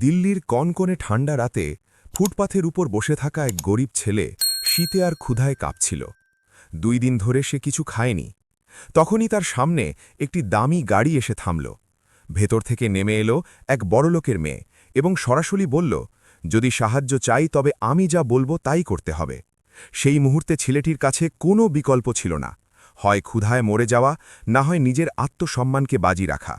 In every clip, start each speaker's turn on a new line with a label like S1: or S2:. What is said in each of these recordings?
S1: দিল্লির কনকনে ঠান্ডা রাতে ফুটপাথের উপর বসে থাকা এক গরিব ছেলে শীতে আর ক্ষুধায় কাঁপছিল। 2 দিন ধরে সে কিছু খায়নি। তখনই তার সামনে একটি দামি গাড়ি এসে থামল। ভেতর থেকে নেমে এলো এক বড়লোকের মেয়ে এবং সরাসরি বলল, যদি সাহায্য চাই তবে আমি যা বলবো তাই করতে হবে। সেই মুহূর্তে ছেলেটির কাছে কোনো বিকল্প ছিল না, হয় ক্ষুধায় মরে যাওয়া, না হয় নিজের আত্মসম্মানকে বাজি রাখা।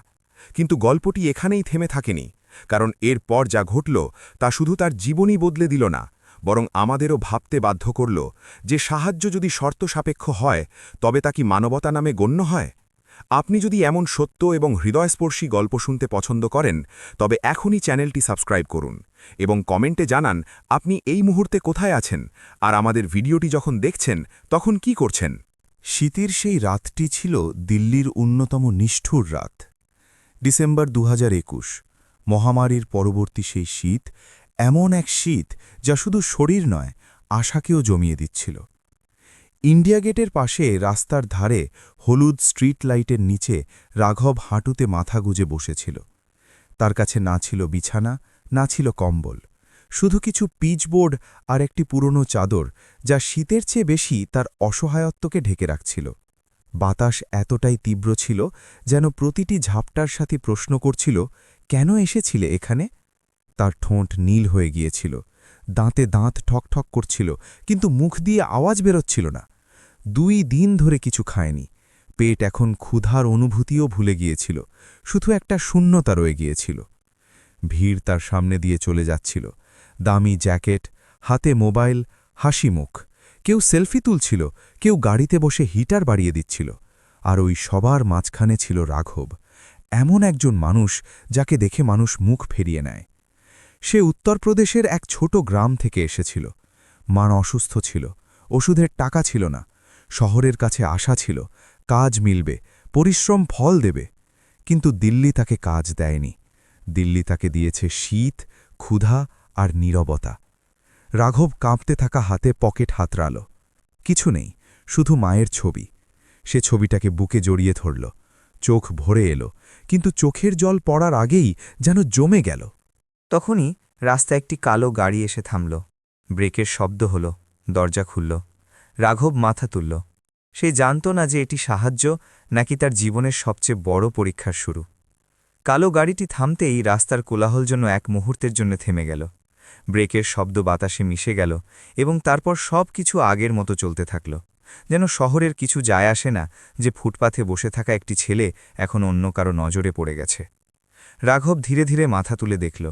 S1: কিন্তু গল্পটি এখানেই থেমে থাকেনি, কারণ এরপর যা ঘটল তা শুধু তার জীবনই বদলে দিল না, বরং আমাদেরও ভাবতে বাধ্য করল যে সাহায্য যদি শর্ত সাপেক্ষ হয় তবে তা কি মানবতা নামে গণ্য হয়। আপনি যদি এমন সত্য এবং হৃদয়স্পর্শী গল্প শুনতে পছন্দ করেন তবে এখনই চ্যানেলটি সাবস্ক্রাইব করুন এবং কমেন্টে জানান আপনি এই মুহূর্তে কোথায় আছেন আর আমাদের ভিডিওটি যখন দেখছেন তখন কি করছেন।
S2: শীতের সেই রাতটি ছিল দিল্লির অন্যতম নিষ্ঠুর রাত। ডিসেম্বর 2021, মহামারীর পরবর্তী সেই শীত, এমন এক শীত যা শুধু শরীর নয়, আশাকেও জমিয়ে দিচ্ছিল। ইন্ডিয়া গেটের পাশে রাস্তার ধারে হলুদ স্ট্রিট লাইটের নিচে রাঘব হাঁটুতে মাথা গুজে বসেছিল। তার কাছে না ছিল বিছানা, না ছিল কম্বল, শুধু কিছু পিচবোর্ড আর একটি পুরনো চাদর, যা শীতের চেয়ে বেশি তার অসহায়ত্বকে ঢেকে রাখছিল। বাতাস এতটাই তীব্র ছিল যেন প্রতিটি ঝাপটার সাথে প্রশ্ন করছিল, কেন এসেছিলে এখানে? তার ঠোঁট নীল হয়ে গিয়েছিল, দাঁতে দাঁত ঠকঠক করছিল, কিন্তু মুখ দিয়ে আওয়াজ বেরোচ্ছিল না। 2 দিন ধরে কিছু খায়নি। পেট এখন ক্ষুধার অনুভূতিও ভুলে গিয়েছিল, শুধু একটা শূন্যতা রয়ে গিয়েছিল। ভিড় তার সামনে দিয়ে চলে যাচ্ছিল, দামি জ্যাকেট, হাতে মোবাইল, হাসি মুখ। কেউ সেলফি তুলছিল, কেউ গাড়িতে বসে হিটার বাড়িয়ে দিচ্ছিল। আর ওই সবার মাঝখানে ছিল রাঘব, এমন একজন মানুষ যাকে দেখে মানুষ মুখ ফেরিয়ে নেয়। সে উত্তরপ্রদেশের এক ছোট গ্রাম থেকে এসেছিল। মা অসুস্থ ছিল, ওষুধের টাকা ছিল না। শহরের কাছে আশা ছিল, কাজ মিলবে, পরিশ্রম ফল দেবে। কিন্তু দিল্লি তাকে কাজ দেয়নি। দিল্লি তাকে দিয়েছে শীত, ক্ষুধা আর নীরবতা। রাঘব কাঁপতে থাকা হাতে পকেট হাতড়াল। কিছু নেই, শুধু মায়ের ছবি। সে ছবিটাকে বুকে জড়িয়ে ধরল। চোখ ভরে এলো, কিন্তু চোখের জল পড়ার আগেই যেন জমে গেল।
S3: তখনই রাস্তায় একটি কালো গাড়ি এসে থামল। ব্রেকের শব্দ হল, দরজা খুলল। রাঘব মাথা তুলল। সে জানত না যে এটি সাহায্য নাকি তার জীবনের সবচেয়ে বড় পরীক্ষার শুরু। কালো গাড়িটি থামতেই রাস্তার কোলাহল জন্য এক মুহূর্তের জন্য থেমে গেল। ব্রেকের শব্দ বাতাসে মিশে গেল এবং তারপর সব কিছু আগের মতো চলতে থাকল, যেন শহরের কিছু যায় আসে না যে ফুটপাথে বসে থাকা একটি ছেলে এখন অন্য কারো নজরে পড়ে গেছে। রাঘব ধীরে ধীরে মাথা তুলে দেখল।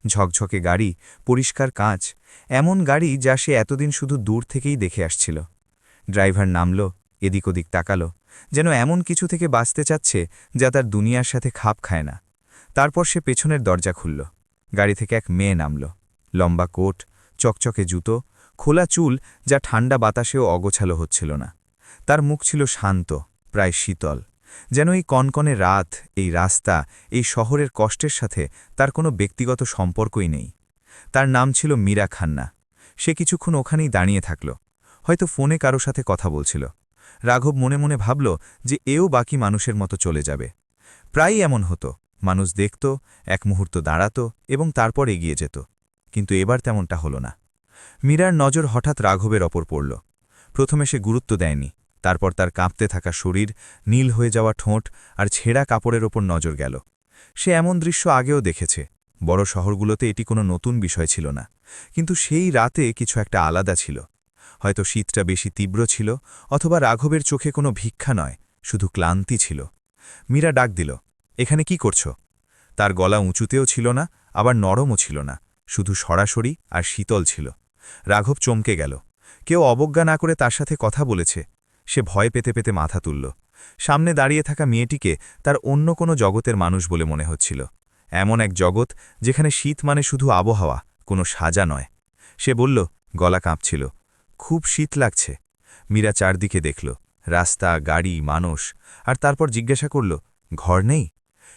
S3: ঝকঝকে গাড়ি, পরিষ্কার কাঁচ, এমন গাড়ি যা সে এতদিন শুধু দূর থেকেই দেখে আসছিল। ড্রাইভার নামল, এদিক ওদিক তাকাল, যেন এমন কিছু থেকে বাঁচতে চাচ্ছে যা তার দুনিয়ার সাথে খাপ খায় না। তারপর সে পেছনের দরজা খুলল। গাড়ি থেকে এক মেয়ে নামল। লম্বা কোট, চকচকে জুতো, খোলা চুল যা ঠান্ডা বাতাসেও অগোছালো হচ্ছিল না। তার মুখ ছিল শান্ত, প্রায় শীতল, যেন এই কনকনে রাত, এই রাস্তা, এই শহরের কষ্টের সাথে তার কোনো ব্যক্তিগত সম্পর্কই নেই। তার নাম ছিল মীরা খান্না। সে কিছুক্ষণ ওখানেই দাঁড়িয়ে থাকল, হয়তো ফোনে কারো সাথে কথা বলছিল। রাঘব মনে মনে ভাবল যে এও বাকি মানুষের মতো চলে যাবে। প্রায়ই এমন হতো, মানুষ দেখত, এক মুহূর্ত দাঁড়াত এবং তারপর এগিয়ে যেত। কিন্তু এবার তেমনটা হল না। মীরার নজর হঠাৎ রাঘবের ওপর পড়ল। প্রথমে সে গুরুত্ব দেয়নি, তারপর তার কাঁপতে থাকা শরীর, নীল হয়ে যাওয়া ঠোঁট আর ছেঁড়া কাপড়ের ওপর নজর গেল। সে এমন দৃশ্য আগেও দেখেছে, বড় শহরগুলোতে এটি কোনো নতুন বিষয় ছিল না। কিন্তু সেই রাতে কিছু একটা আলাদা ছিল। হয়তো শীতটা বেশি তীব্র ছিল, অথবা রাঘবের চোখে কোনো ভিক্ষা নয়, শুধু ক্লান্তি ছিল। মীরা ডাক দিল, এখানে কি করছো? তার গলা উঁচুতেও ছিল না, আবার নরমও ছিল না, শুধু সরাসরি আর শীতল ছিল। রাঘব চমকে গেল। কেউ অবজ্ঞা না করে তার সাথে কথা বলেছে। সে ভয় পেতে পেতে মাথা তুলল। সামনে দাঁড়িয়ে থাকা মেয়েটিকে তার অন্য কোনো জগতের মানুষ বলে মনে হচ্ছিল, এমন এক জগৎ যেখানে শীত মানে শুধু আবহাওয়া, কোনো সাজা নয়। সে বলল, গলা কাঁপছিল, খুব শীত লাগছে। মীরা চারদিকে দেখল, রাস্তা, গাড়ি, মানুষ, আর তারপর জিজ্ঞাসা করল, ঘর নেই?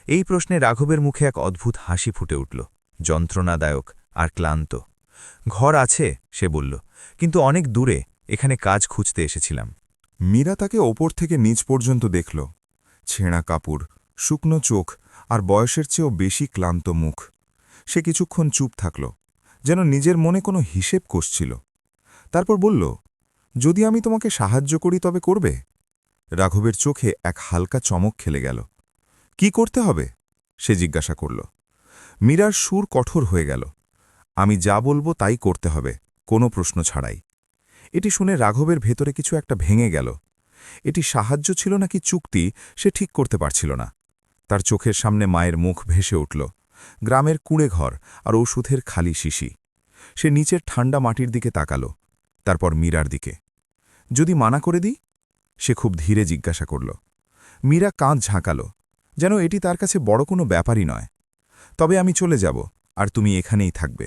S3: এই প্রশ্নে রাঘবের মুখে এক অদ্ভুত হাসি ফুটে উঠল, যন্ত্রণাদায়ক আর ক্লান্ত। ঘর আছে, সে বলল, কিন্তু অনেক দূরে, এখানে কাজ খুঁজতে এসেছিলাম।
S1: মীরা তাকে ওপর থেকে নিচ পর্যন্ত দেখল। ছেঁড়া কাপড়, শুকনো চোখ আর বয়সের চেয়েও বেশি ক্লান্ত মুখ। সে কিছুক্ষণ চুপ থাকল, যেন নিজের মনে কোনো হিসেব কষছিল। তারপর বলল, যদি আমি তোমাকে সাহায্য করি তবে করবে? রাঘবের চোখে এক হালকা চমক খেলে গেল। কি করতে হবে? সে জিজ্ঞাসা করল। মীরার সুর কঠোর হয়ে গেল। আমি যা বলবো তাই করতে হবে, কোনো প্রশ্ন ছাড়াই। এটি শুনে রাঘবের ভেতরে কিছু একটা ভেঙে গেল। এটি সাহায্য ছিল নাকি চুক্তি সে ঠিক করতে পারছিল না। তার চোখের সামনে মায়ের মুখ ভেসে উঠল, গ্রামের কুঁড়ে ঘর আর ওষুধের খালি শিশি। সে নিচের ঠান্ডা মাটির দিকে তাকাল, তারপর মীরার দিকে। যদি মানা করে দিই? সে খুব ধীরে জিজ্ঞাসা করল। মীরা কাঁধ ঝাঁকাল, যেন এটি তার কাছে বড় কোনো ব্যাপারই নয়। তবে আমি চলে যাব, আর তুমি এখানেই থাকবে।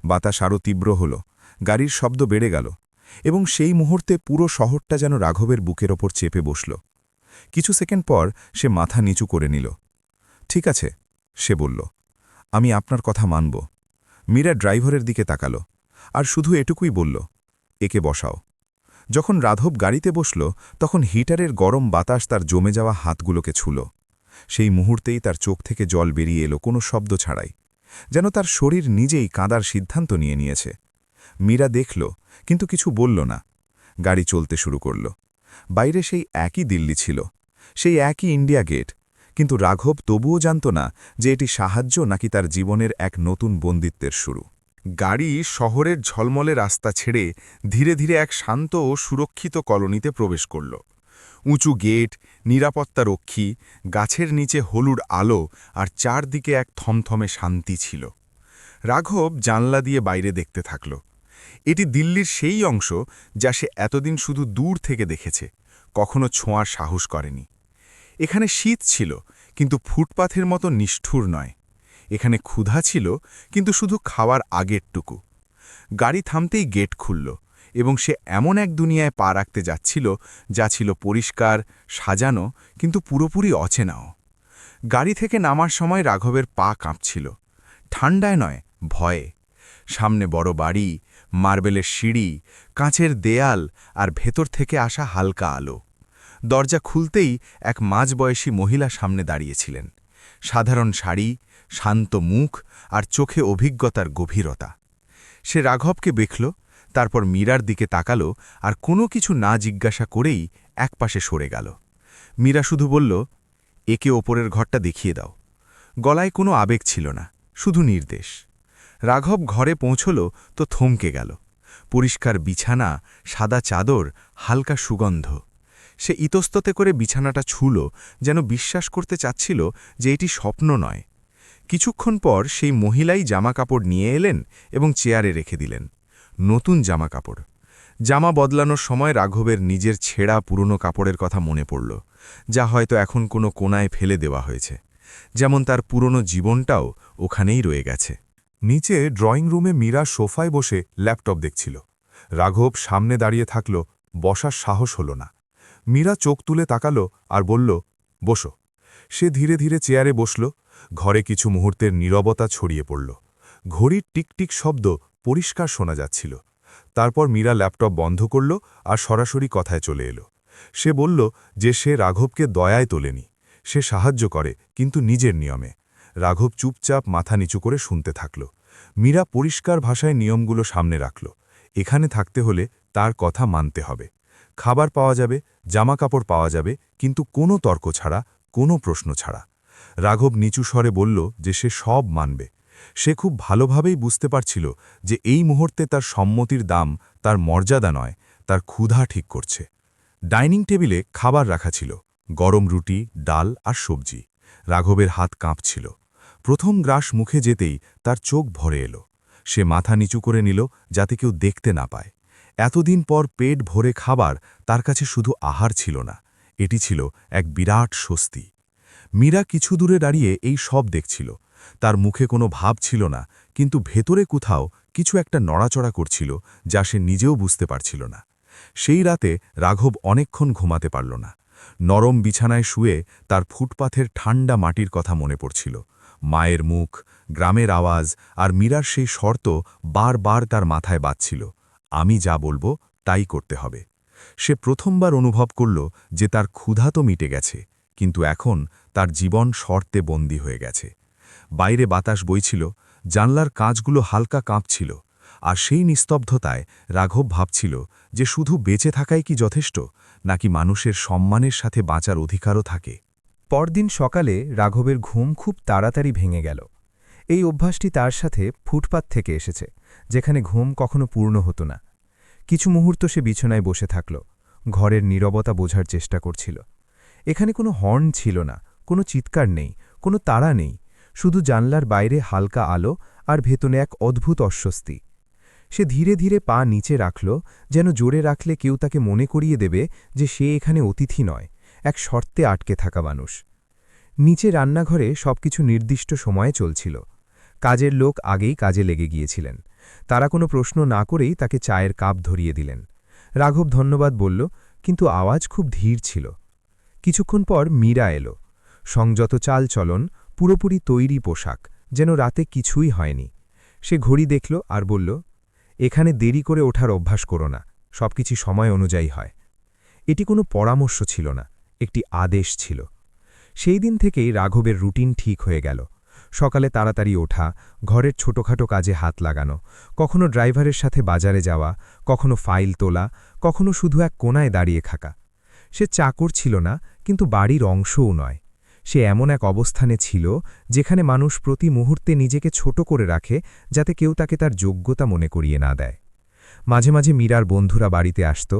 S1: বাতাস আরও তীব্র হল, গাড়ির শব্দ বেড়ে গেল, এবং সেই মুহূর্তে পুরো শহরটা যেন রাঘবের বুকের ওপর চেপে বসল। কিছু সেকেন্ড পর সে মাথা নিচু করে নিল। ঠিক আছে, সে বলল, আমি আপনার কথা মানব। মীরা ড্রাইভারের দিকে তাকাল, আর শুধু এটুকুই বলল, একে বসাও। যখন রাঘব গাড়িতে বসল, তখন হিটারের গরম বাতাস তার জমে যাওয়া হাতগুলোকে ছুল। সেই মুহূর্তেই তার চোখ থেকে জল বেরিয়ে এলো কোনো শব্দ ছাড়াই, যেন তার শরীর নিজেই কাঁদার সিদ্ধান্ত নিয়েছে। মীরা দেখল, কিন্তু কিছু বলল না। গাড়ি চলতে শুরু করল। বাইরে সেই একই দিল্লি ছিল, সেই একই ইন্ডিয়া গেট, কিন্তু রাঘব তবুও জানত না যে এটি সাহায্য নাকি তার জীবনের এক নতুন বন্দিত্বের শুরু। গাড়ি শহরের ঝলমলে রাস্তা ছেড়ে ধীরে ধীরে এক শান্ত ও সুরক্ষিত কলোনিতে প্রবেশ করল। উঁচু গেট, নিরাপত্তারক্ষী, গাছের নিচে হলুদ আলো, আর চারদিকে এক থমথমে শান্তি ছিল। রাঘব জানলা দিয়ে বাইরে দেখতে থাকল। এটি দিল্লির সেই অংশ যা সে এতদিন শুধু দূর থেকে দেখেছে, কখনো ছোঁয়ার সাহস করেনি। এখানে শীত ছিল, কিন্তু ফুটপাথের মতো নিষ্ঠুর নয়। এখানে ক্ষুধা ছিল, কিন্তু শুধু খাওয়ার আগেরটুকু। গাড়ি থামতেই গেট খুলল, এবং সে এমন এক দুনিয়ায় পা রাখতে যাচ্ছিল যা ছিল পরিষ্কার, সাজানো, কিন্তু পুরোপুরি অচেনাও। গাড়ি থেকে নামার সময় রাঘবের পা কাঁপছিল, ঠান্ডায় নয়, ভয়ে। সামনে বড় বাড়ি, মার্বেলের সিঁড়ি, কাঁচের দেয়াল, আর ভেতর থেকে আসা হালকা আলো। দরজা খুলতেই এক মাঝবয়সী মহিলা সামনে দাঁড়িয়েছিলেন। সাধারণ শাড়ি, শান্ত মুখ, আর চোখে অভিজ্ঞতার গভীরতা। সে রাঘবকে দেখল, তারপর মীরার দিকে তাকাল, আর কোনো কিছু না জিজ্ঞাসা করেই একপাশে সরে গেল। মীরা শুধু বলল, একে ওপরের ঘরটা দেখিয়ে দাও। গলায় কোনো আবেগ ছিল না, শুধু নির্দেশ। রাঘব ঘরে পৌঁছল তো থমকে গেল। পরিষ্কার বিছানা, সাদা চাদর, হালকা সুগন্ধ। সে ইতস্ততে করে বিছানাটা ছুল, যেন বিশ্বাস করতে চাচ্ছিল যে এটি স্বপ্ন নয়। কিছুক্ষণ পর সেই মহিলাই জামাকাপড় নিয়ে এলেন এবং চেয়ারে রেখে দিলেন। নতুন জামাকাপড়। জামা বদলানোর সময় রাঘবের নিজের ছেঁড়া পুরনো কাপড়ের কথা মনে পড়ল, যা হয়তো এখন কোনো কোনায় ফেলে দেওয়া হয়েছে। যেমন তার পুরনো জীবনটাও ওখানেই রয়ে গেছে। নিচে ড্রয়িং রুমে মীরা সোফায় বসে ল্যাপটপ দেখছিল। রাঘব সামনে দাঁড়িয়ে থাকল, বসার সাহস হল না। মীরা চোখ তুলে তাকালো আর বলল, বসো। সে ধীরে ধীরে চেয়ারে বসল। ঘরে কিছু মুহূর্তের নীরবতা ছড়িয়ে পড়ল। ঘড়ির টিকটিক শব্দ পরিষ্কার শোনা যাচ্ছিল। তারপর মীরা ল্যাপটপ বন্ধ করল আর সরাসরি কথায় চলে এলো। সে বলল যে সে রাঘবকে দয়ায় তোলেনি, সে সাহায্য করে, কিন্তু নিজের নিয়মে। রাঘব চুপচাপ মাথা নিচু করে শুনতে থাকল। মীরা পরিষ্কার ভাষায় নিয়মগুলো সামনে রাখল। এখানে থাকতে হলে তার কথা মানতে হবে। খাবার পাওয়া যাবে, জামাকাপড় পাওয়া যাবে, কিন্তু কোনো তর্ক ছাড়া, কোনো প্রশ্ন ছাড়া। রাঘব নিচু স্বরে বলল যে সে সব মানবে। সে খুব ভালোভাবেই বুঝতে পারছিল যে এই মুহূর্তে তার সম্মতির দাম তার মর্যাদা নয়, তার ক্ষুধা ঠিক করছে। ডাইনিং টেবিলে খাবার রাখা ছিল, গরম রুটি, ডাল আর সবজি। রাঘবের হাত কাঁপছিল। প্রথম গ্রাস মুখে যেতেই তার চোখ ভরে এলো। সে মাথা নিচু করে নিল, যাতে কেউ দেখতে না পায়। এতদিন পর পেট ভরে খাবার তার কাছে শুধু আহার ছিল না, এটি ছিল এক বিরাট স্বস্তি। মীরা কিছু দূরে দাঁড়িয়ে এই সব দেখছিল। তার মুখে কোনো ভাব ছিল না, কিন্তু ভেতরে কোথাও কিছু একটা নড়াচড়া করছিল, যা সে নিজেও বুঝতে পারছিল না। সেই রাতে রাঘব অনেকক্ষণ ঘুমাতে পারল না। নরম বিছানায় শুয়ে তার ফুটপাথের ঠান্ডা মাটির কথা মনে পড়ছিল। মায়ের মুখ, গ্রামের আওয়াজ, আর মীরার সেই শর্ত বারবার তার মাথায় বাজছিল, আমি যা বলবো তাই করতে হবে। সে প্রথমবার অনুভব করল যে তার ক্ষুধা তো মিটে গেছে, কিন্তু এখন তার জীবন শর্তে বন্দী হয়ে গেছে। বাইরে বাতাস বইছিল, জানলার কাঁচগুলো হালকা কাঁপছিল, আর সেই নিস্তব্ধতায় রাঘব ভাবছিল যে শুধু বেঁচে থাকাই কি যথেষ্ট, নাকি মানুষের সম্মানের সাথে বাঁচার অধিকারও থাকে।
S3: পরদিন সকালে রাঘবের ঘুম খুব তাড়াতাড়ি ভেঙে গেল। এই অভ্যাসটি তার সাথে ফুটপাত থেকে এসেছে, যেখানে ঘুম কখনো পূর্ণ হতো না। কিছু মুহূর্ত সে বিছানায় বসে থাকল, ঘরের নীরবতা বোঝার চেষ্টা করছিল। এখানে কোনো হর্ন ছিল না, কোনো চিৎকার নেই, কোনো তাড়া নেই, শুধু জানলার বাইরে হালকা আলো আর ভেতনে এক অদ্ভুত অস্বস্তি। সে ধীরে ধীরে পা নিচে রাখল, যেন জোরে রাখলে কেউ তাকে মনে করিয়ে দেবে যে সে এখানে অতিথি নয়, এক শর্তে আটকে থাকা মানুষ। নিচে রান্নাঘরে সবকিছু নির্দিষ্ট সময়ে চলছিল। কাজের লোক আগেই কাজে লেগে গিয়েছিলেন। তারা কোনো প্রশ্ন না করেই তাকে চায়ের কাপ ধরিয়ে দিলেন। রাঘব ধন্যবাদ বলল, কিন্তু আওয়াজ খুব ধীর ছিল। কিছুক্ষণ পর মীরা এলো। সংযত চালচলন, পুরোপুরি তৈরি পোশাক, যেন রাতে কিছুই হয়নি। সে ঘড়ি দেখল আর বলল, এখানে দেরি করে ওঠার অভ্যাস করো না, সবকিছু সময় অনুযায়ী হয়। এটি কোনো পরামর্শ ছিল না, একটি আদেশ ছিল। সেই দিন থেকেই রাঘবের রুটিন ঠিক হয়ে গেল। সকালে তাড়াতাড়ি ওঠা, ঘরের ছোটখাটো কাজে হাত লাগানো, কখনো ড্রাইভারের সাথে বাজারে যাওয়া, কখনো ফাইল তোলা, কখনো শুধু এক কোণায় দাঁড়িয়ে থাকা। সে চাকর ছিল না, কিন্তু বাড়ির অংশও নয়। সে এমন এক অবস্থানে ছিল যেখানে মানুষ প্রতি মুহূর্তে নিজেকে ছোট করে রাখে, যাতে কেউ তাকে তার যোগ্যতা মনে করিয়ে না দেয়। মাঝে মাঝে মীরার বন্ধুরা বাড়িতে আসত,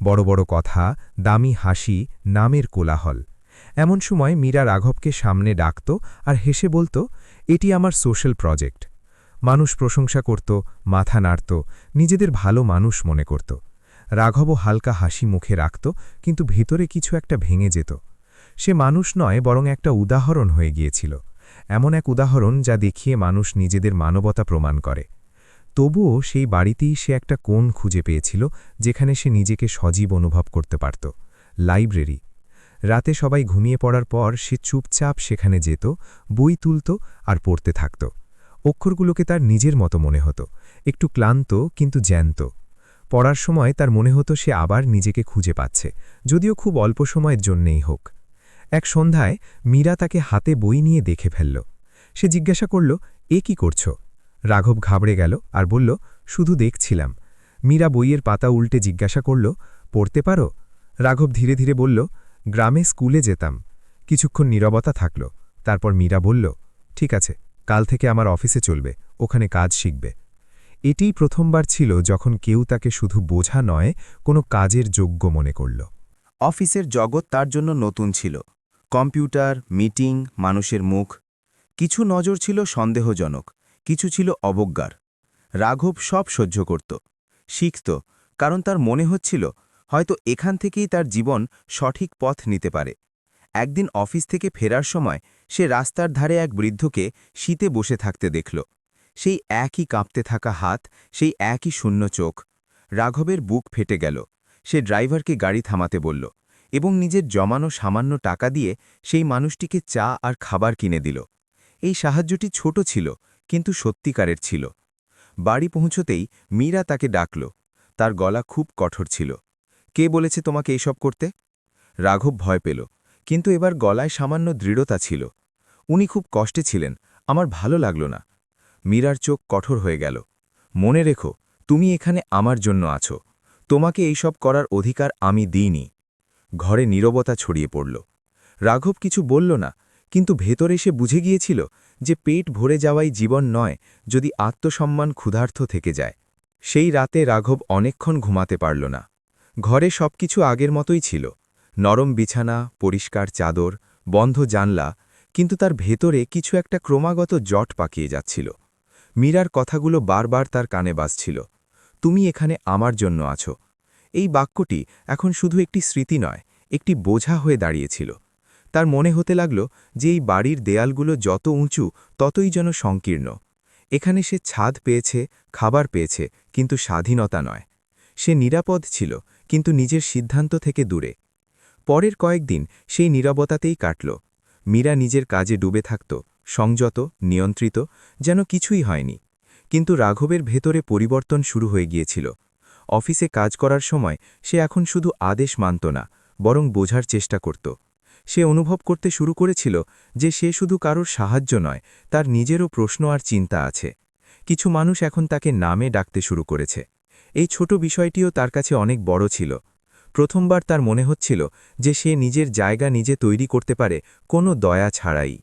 S3: বড় বড় কথা, দামি হাসি, নামের কোলাহল। এমন সময় মীরা রাঘবকে সামনে ডাকত আর হেসে বলত, এটি আমার সোশ্যাল প্রজেক্ট। মানুষ প্রশংসা করত, মাথা নাড়ত, নিজেদের ভালো মানুষ মনে করত। রাঘবও হালকা হাসি মুখে রাখত, কিন্তু ভেতরে কিছু একটা ভেঙে যেত। সে মানুষ নয়, বরং একটা উদাহরণ হয়ে গিয়েছিল, এমন এক উদাহরণ যা দেখিয়ে মানুষ নিজেদের মানবতা প্রমাণ করে। তবুও সেই বাড়িতেই সে একটা কোণ খুঁজে পেয়েছিল, যেখানে সে নিজেকে সজীব অনুভব করতে পারত। লাইব্রেরি। রাতে সবাই ঘুমিয়ে পড়ার পর সে চুপচাপ সেখানে যেত, বই তুলত আর পড়তে থাকত। অক্ষরগুলোকে তার নিজের মতো মনে হতো, একটু ক্লান্ত কিন্তু জ্যান্ত। পড়ার সময় তার মনে হতো সে আবার নিজেকে খুঁজে পাচ্ছে, যদিও খুব অল্প সময়ের জন্যেই হোক। এক সন্ধ্যায় মীরা তাকে হাতে বই নিয়ে দেখে ফেলল। সে জিজ্ঞাসা করল, এ কি করছ? রাঘব ঘাবড়ে গেল আর বলল, শুধু দেখছিলাম। মীরা বইয়ের পাতা উল্টে জিজ্ঞাসা করল, পড়তে পারো? রাঘব ধীরে ধীরে বলল, গ্রামে স্কুলে যেতাম। কিছুক্ষণ নীরবতা থাকল, তারপর মীরা বলল, ঠিক আছে, কাল থেকে আমার অফিসে চলবে, ওখানে কাজ শিখবে। এটিই প্রথমবার ছিল যখন কেউ তাকে শুধু বোঝা নয়, কোনো কাজের যোগ্য মনে করল।
S2: অফিসের জগৎ তার জন্য নতুন ছিল। কম্পিউটার, মিটিং, মানুষের মুখ। কিছু নজর ছিল সন্দেহজনক, কিছু ছিল অবজ্ঞার। রাঘব সব সহ্য করত, শিখত, কারণ তার মনে হচ্ছিল হয়তো এখান থেকেই তার জীবন সঠিক পথ নিতে পারে। একদিন অফিস থেকে ফেরার সময় সে রাস্তার ধারে এক বৃদ্ধকে শীতে বসে থাকতে দেখল। সেই একই কাঁপতে থাকা হাত, সেই একই শূন্য চোখ। রাঘবের বুক ফেটে গেল। সে ড্রাইভারকে গাড়ি থামাতে বলল এবং নিজের জমানো সামান্য টাকা দিয়ে সেই মানুষটিকে চা আর খাবার কিনে দিল। এই সাহায্যটি ছোট ছিল, কিন্তু সত্যিকারের ছিল। বাড়ি পৌঁছতেই মীরা তাকে ডাকল। তার গলা খুব কঠোর ছিল। কে বলেছে তোমাকে এইসব করতে? রাঘব ভয় পেল, কিন্তু এবার গলায় সামান্য দৃঢ়তা ছিল। উনি খুব কষ্টে ছিলেন, আমার ভালো লাগল না। মীরার চোখ কঠোর হয়ে গেল। মনে রেখো, তুমি এখানে আমার জন্য আছো। তোমাকে এইসব করার অধিকার আমি দিইনি। ঘরে নীরবতা ছড়িয়ে পড়ল। রাঘব কিছু বলল না, কিন্তু ভেতরে সে বুঝে গিয়েছিল যে পেট ভরে যাওয়াই জীবন নয়, যদি আত্মসম্মান ক্ষুধার্ত থেকে যায়। সেই রাতে রাঘব অনেকক্ষণ ঘুমাতে পারল না। ঘরে সবকিছু আগের মতোই ছিল, নরম বিছানা, পরিষ্কার চাদর, বন্ধ জানলা, কিন্তু তার ভেতরে কিছু একটা ক্রমাগত জট পাকিয়ে যাচ্ছিল। মীরার কথাগুলো বারবার তার কানে বাজছিল, তুমি এখানে আমার জন্য আছো। এই বাক্যটি এখন শুধু একটি স্মৃতি নয়, একটি বোঝা হয়ে দাঁড়িয়েছিল। তার মনে হতে লাগল যে এই বাড়ির দেয়ালগুলো যত উঁচু ততই যেন সংকীর্ণ। এখানে সে ছাদ পেয়েছে, খাবার পেয়েছে, কিন্তু স্বাধীনতা নয়। সে নিরাপদ ছিল, কিন্তু নিজের সিদ্ধান্ত থেকে দূরে। পরের কয়েকদিন সেই নীরবতাতেই কাটল। মীরা নিজের কাজে ডুবে থাকত, সংযত, নিয়ন্ত্রিত, যেন কিছুই হয়নি। কিন্তু রাঘবের ভেতরে পরিবর্তন শুরু হয়ে গিয়েছিল। অফিসে কাজ করার সময় সে এখন শুধু আদেশ মানত না, বরং বোঝার চেষ্টা করত।
S3: সে অনুভব করতে শুরু করেছিল যে সে শুধু কারোর সাহায্য নয়, তার নিজেরও প্রশ্ন আর চিন্তা আছে। কিছু মানুষ এখন তাকে নামে ডাকতে শুরু করেছে। এই ছোট বিষয়টিও তার কাছে অনেক বড় ছিল। প্রথমবার তার মনে হচ্ছিল যে সে নিজের জায়গা নিজে তৈরি করতে পারে, কোনো দয়া ছাড়াই।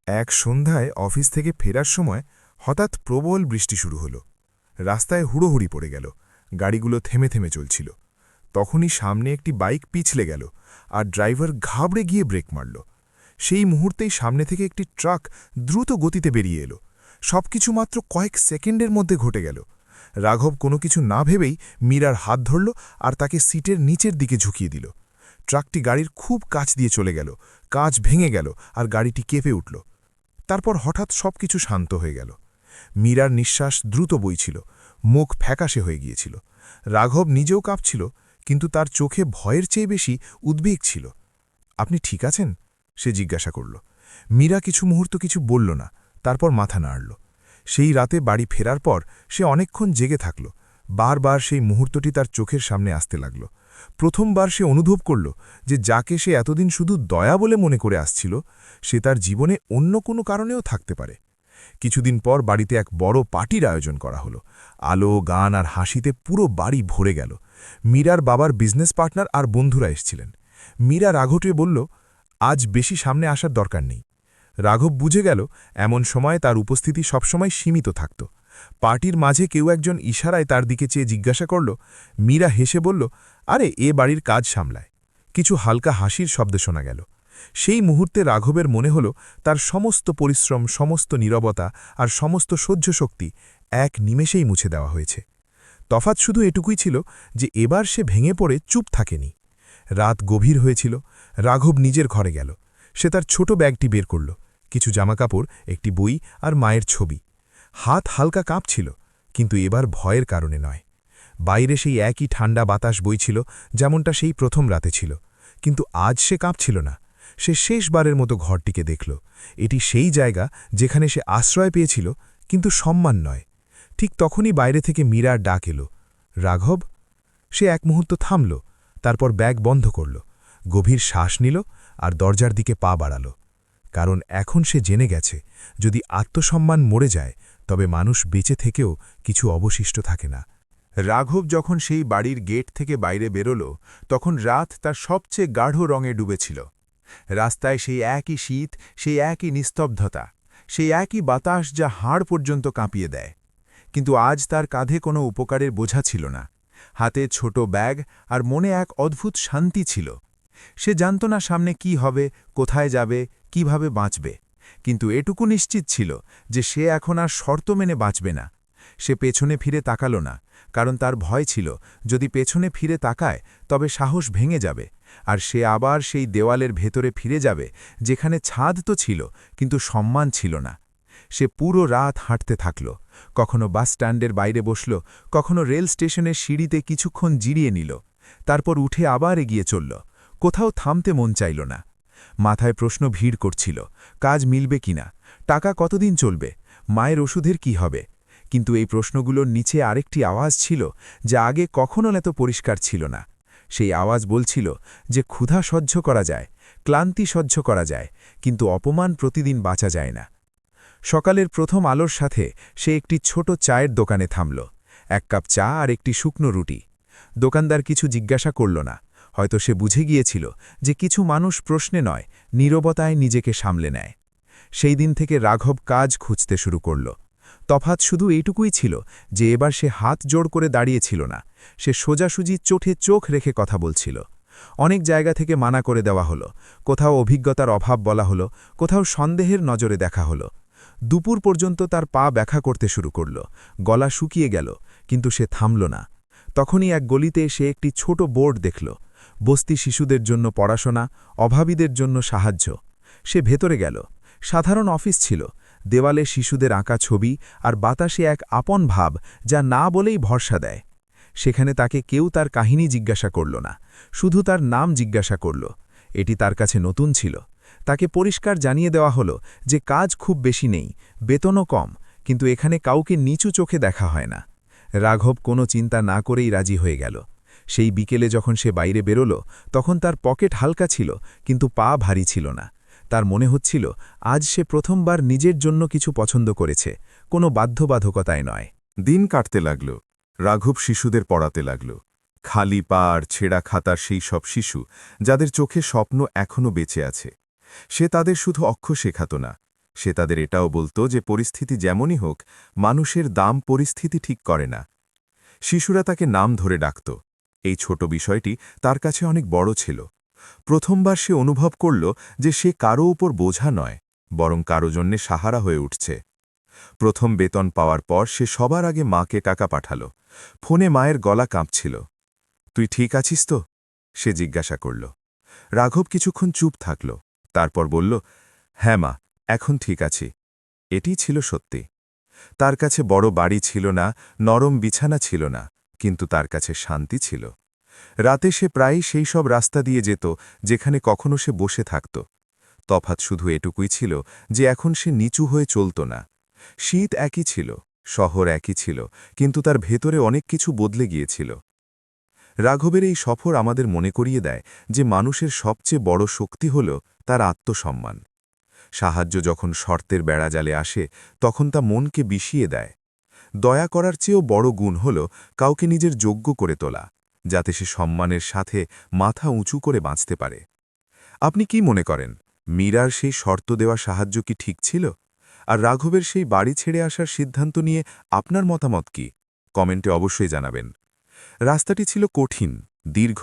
S1: এক সন্ধ্যায় অফিস থেকে ফেরার সময় হঠাৎ প্রবল বৃষ্টি শুরু হলো। রাস্তায় হুড়োহুড়ি পড়ে গেল, গাড়িগুলো থেমে থেমে চলছিল। তখনই সামনে একটি বাইক পিছলে গেল, আর ড্রাইভার ঘাবড়ে গিয়ে ব্রেক মারল। সেই মুহূর্তেই সামনে থেকে একটি ট্রাক দ্রুত গতিতে বেরিয়ে এলো। সবকিছু মাত্র কয়েক সেকেন্ডের মধ্যে ঘটে গেল। রাঘব কোনো কিছু না ভেবেই মীরার হাত ধরল আর তাকে সিটের নিচের দিকে ঝুঁকিয়ে দিল। ট্রাকটি গাড়ির খুব কাছ দিয়ে চলে গেল, কাঁচ ভেঙে গেল আর গাড়িটি কেঁপে উঠল। তারপর হঠাৎ সবকিছু শান্ত হয়ে গেল। মীরার নিঃশ্বাস দ্রুত বইছিল, মুখ ফ্যাকাশে হয়ে গিয়েছিল। রাঘব নিজেও কাঁপছিল, কিন্তু তার চোখে ভয়ের চেয়ে বেশি উদ্বেগ ছিল। আপনি ঠিক আছেন? সে জিজ্ঞাসা করল। মীরা কিছু মুহূর্ত কিছু বলল না, তারপর মাথা নাড়ল। সেই রাতে বাড়ি ফেরার পর সে অনেকক্ষণ জেগে থাকল। বারবার সেই মুহূর্তটি তার চোখের সামনে আসতে লাগল। প্রথমবার সে অনুভব করল যে যাকে সে এতদিন শুধু দয়া বলে মনে করে আসছিল, সে তার জীবনে অন্য কোনো কারণেও থাকতে পারে। কিছুদিন পর বাড়িতে এক বড় পার্টির আয়োজন করা হলো। আলো, গান আর হাসিতে পুরো বাড়ি ভরে গেল। মীরার বাবার বিজনেস পার্টনার আর বন্ধুরা এসেছিলেন। মীরা রাঘবকে বলল, আজ বেশি সামনে আসার দরকার নেই। রাঘব বুঝে গেল এমন সময় তার উপস্থিতি সবসময় সীমিত থাকত। পার্টির মাঝে কেউ একজন ইশারায় তার দিকে চেয়ে জিজ্ঞাসা করল। মীরা হেসে বলল, আরে এ বাড়ির কাজ সামলায়। কিছু হালকা হাসির শব্দ শোনা গেল। সেই মুহূর্তে রাঘবের মনে হল তার সমস্ত পরিশ্রম, সমস্ত নীরবতা আর সমস্ত সহ্য শক্তি এক নিমেষেই মুছে দেওয়া হয়েছে। তফাৎ শুধু এটুকুই ছিল যে এবার সে ভেঙে পড়ে চুপ থাকেনি। রাত গভীর হয়েছিল। রাঘব নিজের ঘরে গেল। সে তার ছোট ব্যাগটি বের করল, কিছু জামাকাপড়, একটি বই আর মায়ের ছবি। হাত হালকা কাঁপছিল, কিন্তু এবার ভয়ের কারণে নয়। বাইরে সেই একই ঠান্ডা বাতাস বইছিল, যেমনটা সেই প্রথম রাতে ছিল। কিন্তু আজ সে কাঁপছিল না। সে শেষবারের মতো ঘরটিকে দেখল। এটি সেই জায়গা যেখানে সে আশ্রয় পেয়েছিল, কিন্তু সম্মান নয়। ঠিক তখনই বাইরে থেকে মীরার ডাক এলো, রাঘব। সে এক মুহূর্ত থামল, তারপর ব্যাগ বন্ধ করল, গভীর শ্বাস নিল আর দরজার দিকে পা বাড়াল। কারণ এখন সে জেনে গেছে, যদি আত্মসম্মান মরে যায় তবে মানুষ বেঁচে থেকেও কিছু অবশিষ্ট থাকে না। রাঘব যখন সেই বাড়ির গেট থেকে বাইরে বেরোল, তখন রাত তার সবচেয়ে গাঢ় রঙে ডুবেছিল। রাস্তায় সেই একই শীত, সেই একই নিস্তব্ধতা, সেই একই বাতাস যা হাড় পর্যন্ত কাঁপিয়ে দেয়। কিন্তু আজ তার কাঁধে কোনো উপকারের বোঝা ছিল না। হাতে ছোট ব্যাগ আর মনে এক অদ্ভুত শান্তি ছিল। সে জানত না সামনে কি হবে, কোথায় যাবে, কিভাবে বাঁচবে। কিন্তু এটুকু নিশ্চিত ছিল যে সে এখন আর শর্ত মেনে বাঁচবে না। সে পেছনে ফিরে তাকাল না, কারণ তার ভয় ছিল যদি পেছনে ফিরে তাকায় তবে সাহস ভেঙে যাবে, আর সে আবার সেই দেওয়ালের ভেতরে ফিরে যাবে যেখানে ছাদ তো ছিল, কিন্তু সম্মান ছিল না। সে পুরো রাত হাঁটতে থাকল। কখনো বাস স্ট্যান্ডের বাইরে বসল, কখনো রেল স্টেশনের সিঁড়িতে কিছুক্ষণ জিরিয়ে নিল, তারপর উঠে আবার এগিয়ে চলল। কোথাও থামতে মন চাইল না। মাথায় প্রশ্ন ভিড় করছিল, কাজ মিলবে কিনা, টাকা কতদিন চলবে, মায়ের ওষুধের কি হবে। কিন্তু এই প্রশ্নগুলোর নিচে আরেকটি আওয়াজ ছিল যা আগে কখনো এত পরিষ্কার ছিল না। সেই আওয়াজ বলছিল যে ক্ষুধা সহ্য করা যায়, ক্লান্তি সহ্য করা যায়, কিন্তু অপমান প্রতিদিন বাঁচা যায় না। সকালের প্রথম আলোর সাথে সে একটি ছোট চায়ের দোকানে থামল। এক কাপ চা আর একটি শুকনো রুটি। দোকানদার কিছু জিজ্ঞাসা করল না। হয়তো সে বুঝে গিয়েছিল যে কিছু মানুষ প্রশ্নে নয়, নীরবতায় নিজেকে সামলে নেয়। সেই দিন থেকে রাঘব কাজ খুঁজতে শুরু করল। তফাৎ শুধু এইটুকুই ছিল যে এবার সে হাত জোড় করে দাঁড়িয়েছিল না, সে সোজাসুজি চোখে চোখ রেখে কথা বলছিল। অনেক জায়গা থেকে মানা করে দেওয়া হলো, কোথাও অভিজ্ঞতার অভাব বলা হলো, কোথাও সন্দেহের নজরে দেখা হলো। দুপুর পর্যন্ত তার পা ব্যথা করতে শুরু করল, গলা শুকিয়ে গেল, কিন্তু সে থামল না। তখনই এক গলিতে সে একটি ছোট বোর্ড দেখল, বস্তি শিশুদের জন্য পড়াশোনা, অভাবীদের জন্য সাহায্য। সে ভেতরে গেল। সাধারণ অফিস ছিল, দেওয়ালে শিশুদের আঁকা ছবি আর বাতাসে এক আপন ভাব যা না বলেই ভরসা দেয়। সেখানে তাকে কেউ তার কাহিনী জিজ্ঞাসা করল না, শুধু তার নাম জিজ্ঞাসা করল। এটি তার কাছে নতুন ছিল। তাকে পরিষ্কার জানিয়ে দেওয়া হলো যে কাজ খুব বেশি নেই, বেতনও কম, কিন্তু এখানে কাউকে নিচু চোখে দেখা হয় না। রাঘব কোনো চিন্তা না করেই রাজি হয়ে গেল।
S2: সেই বিকেলে যখন সে বাইরে বেরোল তখন তার পকেট হালকা ছিল কিন্তু পা ভারী ছিল না। তার মনে হচ্ছিল আজ সে প্রথমবার নিজের জন্য কিছু পছন্দ করেছে, কোনো বাধ্যবাধকতায় নয়।
S1: দিন কাটতে লাগল। রাঘব শিশুদের পড়াতে লাগল। খালি পা আর ছেঁড়া খাতার সেই সব শিশু যাদের চোখে স্বপ্ন এখনও বেঁচে আছে। সে তাদের শুধু অক্ষর শেখাত না, সে তাদের এটাও বলতো যে পরিস্থিতি যেমনই হোক, মানুষের দাম পরিস্থিতি ঠিক করে না। শিশুরা তাকে নাম ধরে ডাকত। এই ছোট বিষয়টি তার কাছে অনেক বড় ছিল। প্রথমবার সে অনুভব করল যে সে কারো উপর বোঝা নয়, বরং কারো জন্যে সাহারা হয়ে উঠছে। প্রথম বেতন পাওয়ার পর সে সবার আগে মাকে টাকা পাঠাল। ফোনে মায়ের গলা কাঁপছিল। তুই ঠিক আছিস তো? সে জিজ্ঞাসা করল। রাঘব কিছুক্ষণ চুপ থাকল, তারপর বলল, হ্যাঁ মা, এখন ঠিক আছি। এটি ছিল সত্যি। তার কাছে বড় বাড়ি ছিল না, নরম বিছানা ছিল না, কিন্তু তার কাছে শান্তি ছিল। রাতে সে প্রায়ই সেই সব রাস্তা দিয়ে যেত যেখানে কখনো সে বসে থাকত। তফাৎ শুধু এটুকুই ছিল যে এখন সে নিচু হয়ে চলত না। শীত একই ছিল, শহর একই ছিল, কিন্তু তার ভেতরে অনেক কিছু বদলে গিয়েছিল। রাঘবের এই সফর আমাদের মনে করিয়ে দেয় যে মানুষের সবচেয়ে বড় শক্তি হল তার আত্মসম্মান। সাহায্য যখন শর্তের বেড়াজালে আসে তখন তা মনকে বিষিয়ে দেয়। দয়া করার চেয়েও বড় গুণ হল কাউকে নিজের যোগ্য করে তোলা, যাতে সে সম্মানের সাথে মাথা উঁচু করে বাঁচতে পারে। আপনি কি মনে করেন, মীরার সেই শর্ত দেওয়া সাহায্য কি ঠিক ছিল? আর রাঘবের সেই বাড়ি ছেড়ে আসার সিদ্ধান্ত নিয়ে আপনার মতামত কি? কমেন্টে অবশ্যই জানাবেন। রাস্তাটি ছিল কঠিন, দীর্ঘ,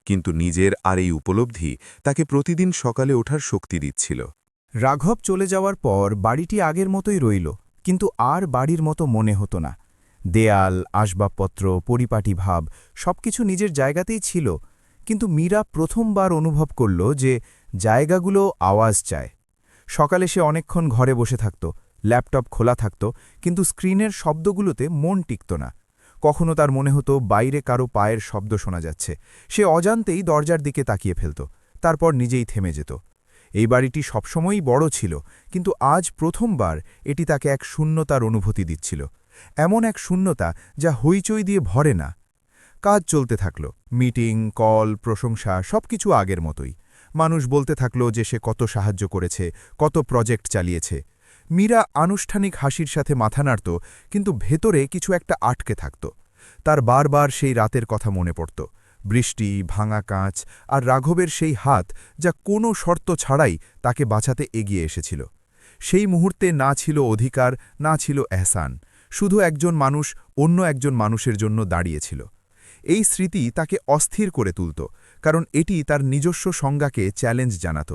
S1: কিন্তু নিজের আর এই উপলব্ধি তাকে প্রতিদিন সকালে ওঠার শক্তি দিচ্ছিল।
S2: রাঘব চলে যাওয়ার পর বাড়িটি আগের মতোই রইল, কিন্তু আর বাড়ির মতো মনে হতো না। দেয়াল, আসবাবপত্র, পরিপাটি ভাব সবকিছু নিজের জায়গাতেই ছিল, কিন্তু মীরা প্রথমবার অনুভব করল যে জায়গাগুলো আওয়াজ চায়। সকালে সে অনেকক্ষণ ঘরে বসে থাকত, ল্যাপটপ খোলা থাকত, কিন্তু স্ক্রিনের শব্দগুলোতে মন টিকত না। কখনো তার মনে হতো বাইরে কারো পায়ের শব্দ শোনা যাচ্ছে। সে অজান্তেই দরজার দিকে তাকিয়ে ফেলত, তারপর নিজেই থেমে যেত। এই বাড়িটি সবসময়ই বড় ছিল, কিন্তু আজ প্রথমবার এটি তাকে এক শূন্যতার অনুভূতি দিচ্ছিল। এমন এক শূন্যতা যা হইচই দিয়ে ভরে না। কাজ চলতে থাকল, মিটিং, কল, প্রশংসা সবকিছু আগের মতোই। মানুষ বলতে থাকল যে সে কত সাহায্য করেছে, কত প্রজেক্ট চালিয়েছে। মীরা আনুষ্ঠানিক হাসির সাথে মাথা নাড়ত, কিন্তু ভেতরে কিছু একটা আটকে থাকত। তার বারবার সেই রাতের কথা মনে পড়ত, বৃষ্টি, ভাঙা কাঁচ আর রাঘবের সেই হাত যা কোনো শর্ত ছাড়াই তাকে বাঁচাতে এগিয়ে এসেছিল। সেই মুহূর্তে না ছিল অধিকার, না ছিল এহসান, শুধু একজন মানুষ অন্য একজন মানুষের জন্য দাঁড়িয়েছিল। এই স্মৃতি তাকে অস্থির করে তুলত, কারণ এটি তার নিজস্ব সংজ্ঞাকে চ্যালেঞ্জ জানাত।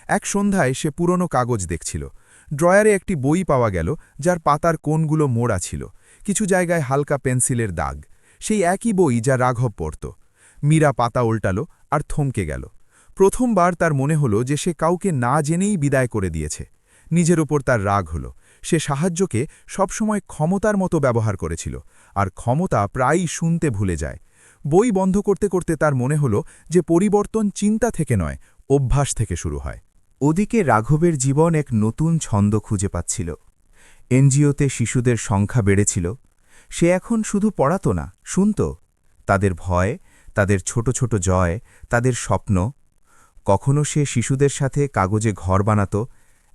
S2: এক সন্ধ্যায় সে পুরনো কাগজ দেখছিল। ড্রয়ারে একটি বই পাওয়া গেল যার পাতার কোণগুলো মোড়া ছিল, কিছু জায়গায় হালকা পেন্সিলের দাগ। সেই একই বই যা রাঘব পড়ত। মীরা পাতা উল্টাল আর থমকে গেল। প্রথমবার তার মনে হল যে সে কাউকে না জেনেই বিদায় করে দিয়েছে। নিজের ওপর তার রাগ হল। সে সাহায্যকে সবসময় ক্ষমতার মতো ব্যবহার করেছিল, আর ক্ষমতা প্রায়ই শুনতে ভুলে যায়। বই বন্ধ করতে করতে তার মনে হল যে পরিবর্তন চিন্তা থেকে নয়, অভ্যাস থেকে শুরু হয়। ওদিকে রাঘবের জীবন এক নতুন ছন্দ খুঁজে পাচ্ছিল। এনজিওতে শিশুদের সংখ্যা বেড়েছিল। সে এখন শুধু পড়াতো না, শুনত তাদের ভয়, তাদের ছোট ছোট জয়, তাদের স্বপ্ন। কখনো সে শিশুদের সাথে কাগজে ঘর বানাত,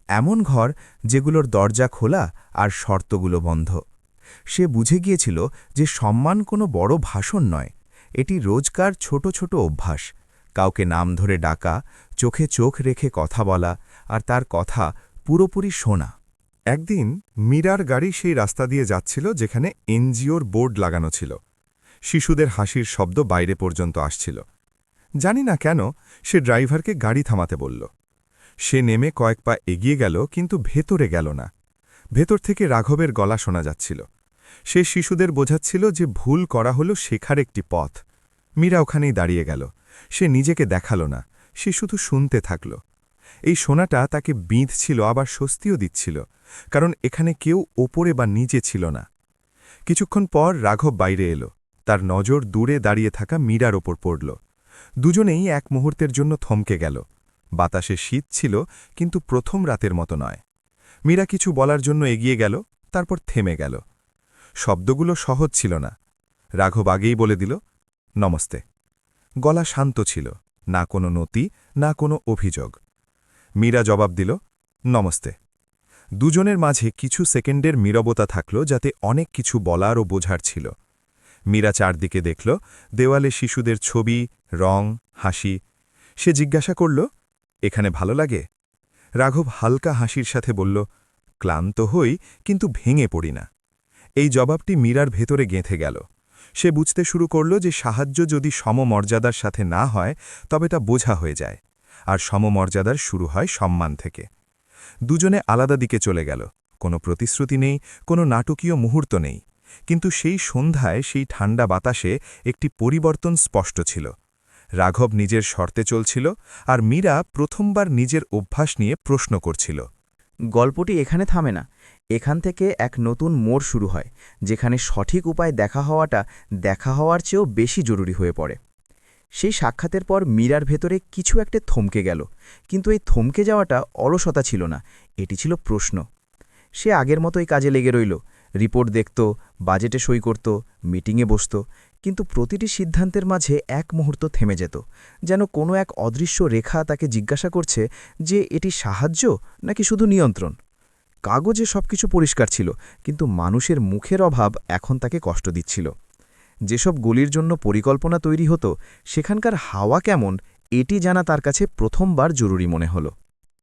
S2: এমন ঘর যেগুলোর দরজা খোলা আর শর্তগুলো বন্ধ। সে বুঝে গিয়েছিল যে সম্মান কোনো বড় ভাষণ নয়, এটি রোজকার ছোট ছোট অভ্যাস। কাউকে নাম ধরে ডাকা, চোখে চোখ রেখে কথা বলা, আর তার কথা পুরোপুরি শোনা।
S1: একদিন মীরার গাড়ি সেই রাস্তা দিয়ে যাচ্ছিল যেখানে এনজিওর বোর্ড লাগানো ছিল। শিশুদের হাসির শব্দ বাইরে পর্যন্ত আসছিল। জানি না কেন সে ড্রাইভারকে গাড়ি থামাতে বলল। সে নেমে কয়েক পা এগিয়ে গেল, কিন্তু ভেতরে গেল না। ভেতর থেকে রাঘবের গলা শোনা যাচ্ছিল। সে শিশুদের বোঝাচ্ছিল যে ভুল করা হলো শেখার একটি পথ। মীরা ওখানেই দাঁড়িয়ে গেল। সে নিজেকে দেখাল না, সে শুধু শুনতে থাকল। এই শোনাটা তাকে বিঁধছিল, আবার স্বস্তিও দিচ্ছিল, কারণ এখানে কেউ ওপরে বা নিচে ছিল না। কিছুক্ষণ পর রাঘব বাইরে এলো। তার নজর দূরে দাঁড়িয়ে থাকা মীরার ওপর পড়ল। দুজনেই এক মুহূর্তের জন্য থমকে গেল। বাতাসে শীত ছিল, কিন্তু প্রথম রাতের মতো নয়। মীরা কিছু বলার জন্য এগিয়ে গেল, তারপর থেমে গেল। শব্দগুলো সহজ ছিল না। রাঘব আগেই বলে দিল, নমস্তে। গলা শান্ত ছিল, না কোনো নতি, না কোনো অভিযোগ। মীরা জবাব দিল, নমস্তে। দুজনের মাঝে কিছু সেকেন্ডের নীরবতা থাকল, যাতে অনেক কিছু বলার ও বোঝার ছিল। মীরা চারদিকে দেখল, দেওয়ালে শিশুদের ছবি, রং, হাসি। সে জিজ্ঞাসা করল, এখানে ভালো লাগে? রাঘব হালকা হাসির সাথে বলল, ক্লান্ত হই, কিন্তু ভেঙে পড়ি না। এই জবাবটি মীরার ভেতরে গেঁথে গেল। সে বুঝতে শুরু করল যে সাহায্য যদি সমমর্যাদার সাথে না হয়, তবে তা বোঝা হয়ে যায়, আর সমমর্যাদার শুরু হয় সম্মান থেকে। দুজনে আলাদা দিকে চলে গেল। কোনো প্রতিশ্রুতি নেই, কোনো নাটকীয় মুহূর্ত নেই, কিন্তু সেই সন্ধ্যায়, সেই ঠান্ডা বাতাসে একটি পরিবর্তন স্পষ্ট ছিল। রাঘব নিজের শর্তে চলছিল, আর মীরা প্রথমবার নিজের অভ্যাস নিয়ে প্রশ্ন করছিল।
S4: গল্পটি এখানে থামে না, এখান থেকে এক নতুন মোড় শুরু হয়, যেখানে সঠিক উপায় দেখা হওয়াটা দেখা হওয়ার চেয়েও বেশি জরুরি হয়ে পড়ে। সেই সাক্ষাতের পর মীরার ভেতরে কিছু একটা থমকে গেল, কিন্তু এই থমকে যাওয়াটা অলসতা ছিল না, এটি ছিল প্রশ্ন। সে আগের মতোই কাজে লেগে রইল, রিপোর্ট দেখত, বাজেটে সই করত, মিটিংয়ে বসত, কিন্তু প্রতিটি সিদ্ধান্তের মাঝে এক মুহূর্ত থেমে যেত, যেন কোনো এক অদৃশ্য রেখা তাকে জিজ্ঞাসা করছে যে এটি সাহায্য নাকি শুধু নিয়ন্ত্রণ। কাগজে সবকিছু পরিষ্কার ছিল, কিন্তু মানুষের মুখের অভাব এখন তাকে কষ্ট দিচ্ছিল। যেসব গলির জন্য পরিকল্পনা তৈরি হতো, সেখানকার হাওয়া কেমন, এটি জানা তার কাছে প্রথমবার জরুরি মনে হল।